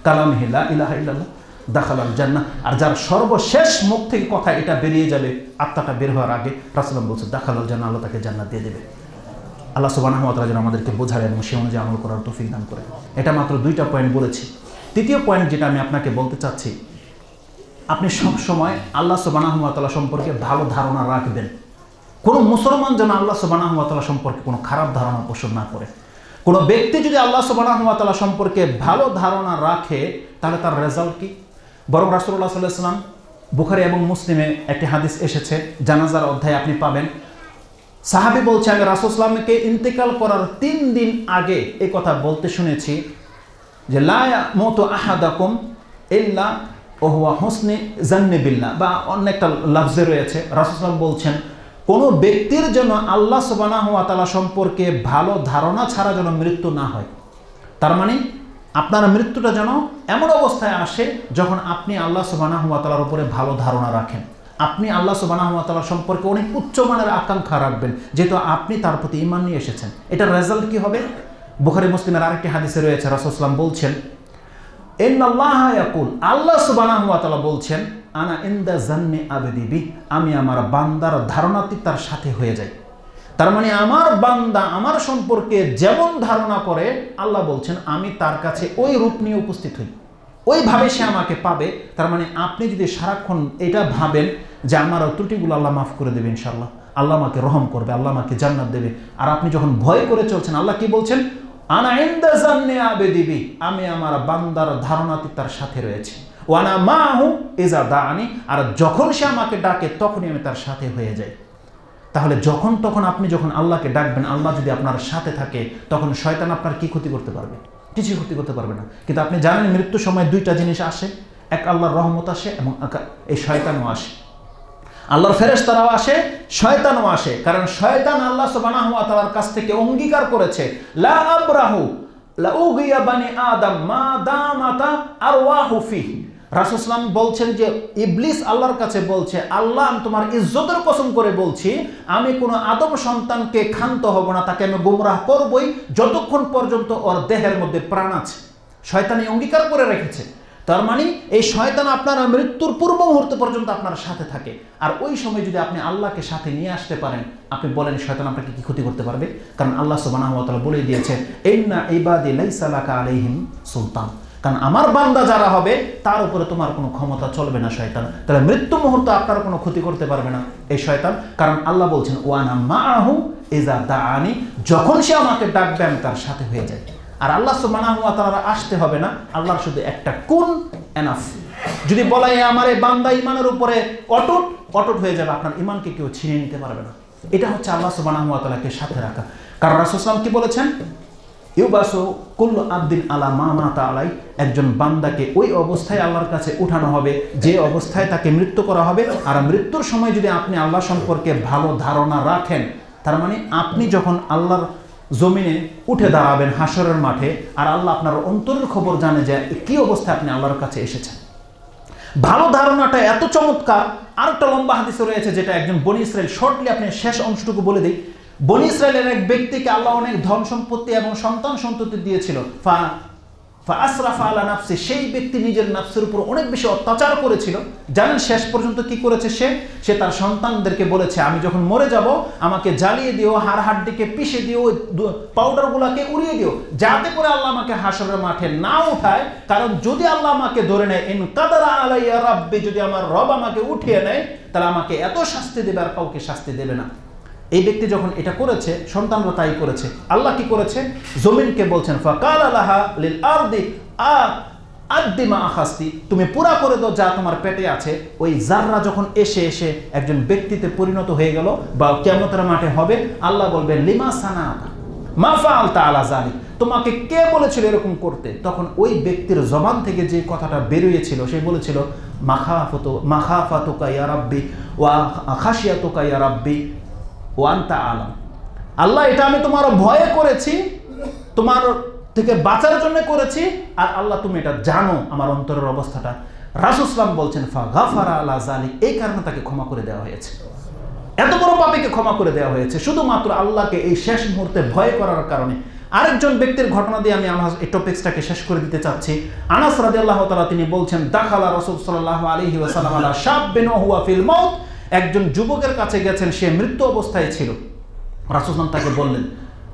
কালামিহি লা ইলাহা ইল্লাল্লাহ দাখালাল জান্নাহ। আর যার সর্বশেষ মুখ থেকে কথা এটা বেরিয়ে যাবে, আত্মাটা বের হওয়ার আগে, রাসূল বলছে দাখালাল জান্নাহ, আল্লাহ তাকে জান্নাত দিয়ে দেবে। আল্লাহ সুবহানাহু ওয়া তাআলা যেন আমাদেরকে বোঝার এবং সে অনুযায়ী আমল করার তৌফিক দান করে। এটা মাত্র 2টা পয়েন্ট বলেছি। তৃতীয় পয়েন্ট যেটা আমি আপনাকে বলতে চাচ্ছি, আপনি সব সময় আল্লাহ সুবহানাহু ওয়া তাআলা সম্পর্কে ভালো ধারণা রাখবেন। কোনো মুসলমান যেন আল্লাহ সুবহানাহু ওয়া তাআলা সম্পর্কে কোনো খারাপ ধারণা পোষণ না করে। কোনো ব্যক্তি যদি আল্লাহ সুবহানাহু ওয়া তাআলা সম্পর্কে ভালো ধারণা রাখে, তাহলে তার রেজাল্ট কি? বরং রাসূলুল্লাহ সাল্লাল্লাহু আলাইহি ওয়াসাল্লাম, বুখারী এবং মুসলিমে একটি হাদিস এসেছে, জানাজার অধ্যায়ে আপনি পাবেন। সাহাবী বলছে, আমি রাসূল সাল্লাল্লাহু আলাইহি ওয়াসাল্লামকে ইন্তেকাল করার 3 দিন আগে এই কথা বলতে শুনেছি যে লা ইয়ামুতু আহাদাকুম ইল্লা ওয়া হুয়া হুসনি জান্নি বিল্লাহ, বা অন্য একটা লফজে রয়েছে রাসূল সাল্লাল্লাহু আলাইহি ওয়াসাল্লাম বলছেন, কোনো ব্যক্তির জন্য আল্লাহ সুবহানাহু ওয়া তাআলা সম্পর্কে ভালো ধারণা ছাড়া যেন মৃত্যু না হয়। তার মানে আপনার মৃত্যুটা যেন এমন অবস্থায় আসে যখন আপনি আল্লাহ সুবহানাহু ওয়া তাআলার উপরে ভালো ধারণা রাখেন, আপনি আল্লাহ সুবহানাহু ওয়া তাআলা সম্পর্কে অনেক উচ্চমানের আকাঙ্ক্ষা রাখবেন, যেহেতু আপনি তার প্রতি ঈমান নিয়ে এসেছেন। এটার রেজাল্ট কি হবে? বুখারী মুসলিমের আরেকটি হাদিসে রয়েছে, রাসূল সাল্লাল্লাহু আলাইহি ওয়াসাল্লাম বলছেন, ইন্নাল্লাহা ইয়াকুল, আল্লাহ সুবহানাহু ওয়া তাআলা বলছেন, আনা ইনদা জান্নি আবদি বি, আমি আমার বান্দার ধারণাতে তার সাথে হয়ে যাই। তার মানে আমার বান্দা আমার সম্পর্কে যেমন ধারণা করে, আল্লাহ বলছেন আমি তার কাছে ওই রূপ নিয়ে উপস্থিত হই, ওইভাবে সে আমাকে পাবে। তার মানে আপনি যদি সারাক্ষণ এটা ভাবেন যে আমার ত্রুটিগুলো আল্লাহ মাফ করে দেবে, ইনশাআল্লাহ আল্লাহ আমাকে রহম করবে, আল্লাহ আমাকে জান্নাত দেবে, আর আপনি যখন ভয় করে চলছেন, আল্লাহ কি বলছেন, আনা ইনদা জান্নি আবদি বি, আমি আমার বান্দার ধারণাতে তার সাথে রয়েছি, ওয়ানা মাহু ইজা দাআনি, আর যখন সে আমাকে ডাকে তখনই আমি তার সাথে হয়ে যাই। তাহলে যখন তখন আপনি যখন আল্লাহকে ডাকবেন, আল্লাহ যদি আপনার সাথে থাকে, তখন শয়তান আপনার কি ক্ষতি করতে পারবে? কিছুই ক্ষতি করতে পারবে না। কিন্তু আপনি জানেন মৃত্যুর সময় দুইটা জিনিস আসে, এক আল্লাহর রহমত আসে এবং এই শয়তানও আসে। আল্লাহর ফেরেশতারাও আসে, শয়তানও আসে। কারণ শয়তান আল্লাহ সুবহানাহু ওয়া তাআলার কাছ থেকে অঙ্গীকার করেছে, লা আবরাহু লা উগিয়া বানি আদম মা দামাতা আরওয়াহু ফিহি। রাসূল সাল্লাল্লাহু আলাইহি ওয়াসাল্লাম বলছেন যে ইবলিস আল্লাহর কাছে বলছে, আল্লাহ আমি তোমার ইজ্জতের কসম করে বলছি, আমি কোনো আদম সন্তানকে ক্ষান্ত হব না, তাকে আমি গোমরাহ করবই যতক্ষণ পর্যন্ত ওর দেহের মধ্যে প্রাণ আছে। শয়তান এই অঙ্গীকার করে রেখেছে। তার মানে এই শয়তান আপনার মৃত্যুর পূর্ব মুহূর্ত পর্যন্ত আপনার সাথে থাকে। আর ওই সময় যদি আপনি আল্লাহকে সাথে নিয়ে আসতে পারেন, আপনি বলেন শয়তান আপনাকে কি ক্ষতি করতে পারবে? কারণ আল্লাহ সুবহানাহু ওয়া তাআলা বলে দিয়েছে, ইন্না ইবাদি লাইসা লাকা আলাইহিম সুলতান, কারণ আমার বান্দা যারা হবে তার উপরে তোমার কোনো ক্ষমতা চলবে না শয়তান। তাহলে মৃত্যু মুহূর্তে আপনার কোনো ক্ষতি করতে পারবে না এই শয়তান। কারণ আল্লাহ বলছেন, ওয়ানা মাআহু ইজা দাআনি, যখন সে আমাকে ডাকবে আমি তার সাথে হয়ে যাই। আর আল্লাহ সুবহানাহু ওয়া তাআলা আসতে হবে না, আল্লাহর শুধু একটা কুন এনাফ। যদি বলা হয় আমার এই বান্দা ইমানের উপরে অটুট, অটুট হয়ে যাবে, আপনার ইমানকে কেউ ছিনিয়ে নিতে পারবে না। এটা হচ্ছে আল্লাহ সুবহানাহু ওয়া তাআলাকে সাথে রাখা। কারণ রাসূল সাল্লাল্লাহু আলাইহি ওয়াসাল্লাম কি বলেছেন, ইউবাসু কুল্লু আবদিন আলা মা মাতা আলাই, একজন বান্দাকে ওই অবস্থায় আল্লাহর কাছে উঠানো হবে যে অবস্থায় তাকে মৃত্যু করা হবে। আর মৃত্যুর সময় যদি আপনি আল্লাহ সম্পর্কে ভালো ধারণা রাখেন, তার মানে আপনি যখন আল্লাহর জমিনে উঠে দাঁড়াবেন হাসরের মাঠে, আর আল্লাহ আপনার অন্তরের খবর জানে যে কি অবস্থায় আপনি আল্লাহর কাছে এসেছেন। ভালো ধারণাটা এত চমৎকার। আরেকটা লম্বা হাদিস রয়েছে যেটা একজন বনী ইসরাইল, শর্টলি আপনি শেষ অংশটুকু বলে দিই। বনী ইসরায়েলের এক ব্যক্তিকে আল্লাহ অনেক ধন সম্পত্তি এবং সন্তান সন্ততি দিয়েছিল। ফাআসরাফা আলা নাফসি, সেই ব্যক্তি নিজের নাফসের উপর অনেক বেশি অত্যাচার করেছিল। জানেন শেষ পর্যন্ত কি করেছে? সে তার সন্তানদেরকে বলেছে, আমি যখন মরে যাব আমাকে জ্বালিয়ে দিও, হাড় হাড্ডিকে পিষে দিও, পাউডারগুলোকে উড়িয়ে দিও, যাতে করে আল্লাহ আমাকে হাসরের মাঠে না উঠায়। কারণ যদি আল্লাহ আমাকে ধরে নেয়, ইন কাদারা আলাইয়া রাব্বি, যদি আমার রব আমাকে উঠিয়ে নেয়, তাহলে আমাকে এত শাস্তি দেবে আর কাউকে শাস্তি দেবে না। এই ব্যক্তি যখন এটা করেছে, সন্তানরা তাই করেছে। আল্লাহ কি করেছে? জমিনকে বলছেন, ফাকালা লাহা লিল আরদি আদ্দি মা আখাস্তি, তুমি পুরা করে দাও যা তোমার পেটে আছে। ওই জাররা যখন এসে এসে একজন ব্যক্তিতে পরিণত হয়ে গেল বা কিয়ামতের মাঠে হবে, আল্লাহ বলবেন, লিমা সানাতা মা ফাআলতা আলা যালিক, তোমাকে কে বলেছিল এরকম করতে? তখন ওই ব্যক্তির জবান থেকে যে কথাটা বেরিয়েছিল, সে বলেছিল, মাখাফাতুকা ইয়া রাব্বি ওয়া খাশিয়াতুকা ইয়া রাব্বি ওয়ান্তা আলাম, আল্লাহ এটা আমি তোমার ভয়ে করেছি, তোমার থেকে বাঁচার জন্য করেছি, আর আল্লাহ তুমি এটা জানো আমার অন্তরের অবস্থাটা। রাসূল সাল্লাল্লাহু বলছেন, ফাগাফারা আলা যালিক, এই কারণে তাকে ক্ষমা করে দেওয়া হয়েছে। এত বড় পাপীকে ক্ষমা করে দেওয়া হয়েছে শুধুমাত্র আল্লাহকে এই শেষ মুহূর্তে ভয় করার কারণে। আরেকজন ব্যক্তির ঘটনা দিয়ে আমি আমার এই টপিকসটাকে শেষ করে দিতে চাচ্ছি। আনাস রাদিয়াল্লাহু তাআলা তিনি বলছেন, দাখালা রাসূল সাল্লাল্লাহু আলাইহি ওয়াসাল্লাম আলা শাববিন হুয়া ফিল মাউত, একজন যুবকের কাছে গেছেন, সে মৃত্যু অবস্থায় ছিল। রাসূল সাল্লাল্লাহু তাকে বললেন,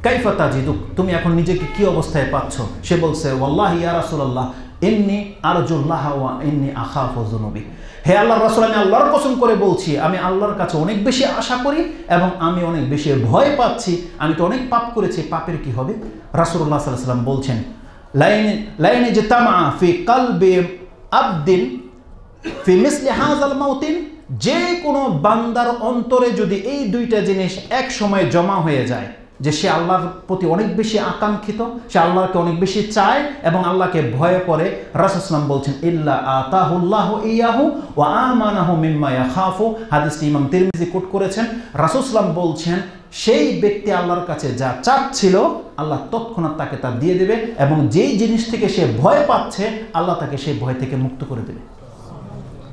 কাইফা তাজিদুক, তুমি এখন নিজেকে কি অবস্থায় পাচ্ছ? সে বলছে, ওয়াল্লাহি ইয়া রাসূলুল্লাহ ইন্নী আরজুল্লাহ ওয়া ইন্নী আখাফু যুনুবি, হে আল্লাহর রাসূল, আমি আল্লাহর কসম করে বলছি, আমি আল্লাহর কাছে অনেক বেশি আশা করি এবং আমি অনেক বেশি ভয় পাচ্ছি। আমি তো অনেক পাপ করেছি, পাপের কি হবে? রাসূলুল্লাহ সাল্লাল্লাহু আলাইহি ওয়াসাল্লাম বলছেন, লাইন জাতামা ফি কলবি আবদিন ফি মিসলি হাযাল মাউতিন, যে কোনো বান্দার অন্তরে যদি এই দুইটা জিনিস এক সময় জমা হয়ে যায়, যে সে আল্লাহর প্রতি অনেক বেশি আকাঙ্ক্ষিত, সে আল্লাহকে অনেক বেশি চায় এবং আল্লাহকে ভয় করে, রাসূল সাল্লাল্লাহু বলছেন, ইল্লা আতাহুল্লাহু ইয়াহু ওয়া আমানাহু মিম্মা ইয়াখাফু, হাদিসটি ইমাম তিরমিজি কোট করেছেন। রাসূল সাল্লাল্লাহু বলছেন, সেই ব্যক্তি আল্লাহর কাছে যা চাচ্ছিল আল্লাহ তৎক্ষণাৎ তাকে তা দিয়ে দেবে, এবং যেই জিনিস থেকে সে ভয় পাচ্ছে আল্লাহ তাকে সেই ভয় থেকে মুক্ত করে দেবে।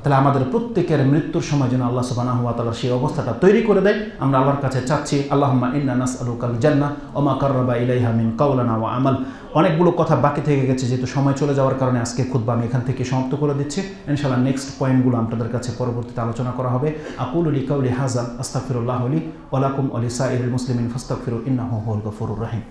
তাহলে আমাদের প্রত্যেকের মৃত্যুর সময় যেন আল্লাহ সুবহানাহু ওয়া তাআলা সেই অবস্থাটা তৈরি করে দেয়। আমরা আল্লাহর কাছে চাচ্ছি, আল্লাহুম্মা ইন্না নাসআলুকাল জান্নাহ ওয়া মা কাররাবা ইলাইহা মিন কাওলানা ওয়া আমাল। অনেকগুলো কথা বাকি থেকে গেছে, যেহেতু সময় চলে যাওয়ার কারণে আজকে খুতবা আমি এখান থেকে সমাপ্ত করে দিচ্ছি। ইনশাআল্লাহ নেক্সট পয়েন্টগুলো আপনাদের কাছে পরবর্তীতে আলোচনা করা হবে। আকুলু লিকাউলি হাযা আস্তাগফিরুল্লাহ লি ওয়া লাকুম ওয়া লিসাইরিল মুসলিমিন ফাস্তাগফিরু ইন্নাহু হুয়াল গফুরুর রহিম।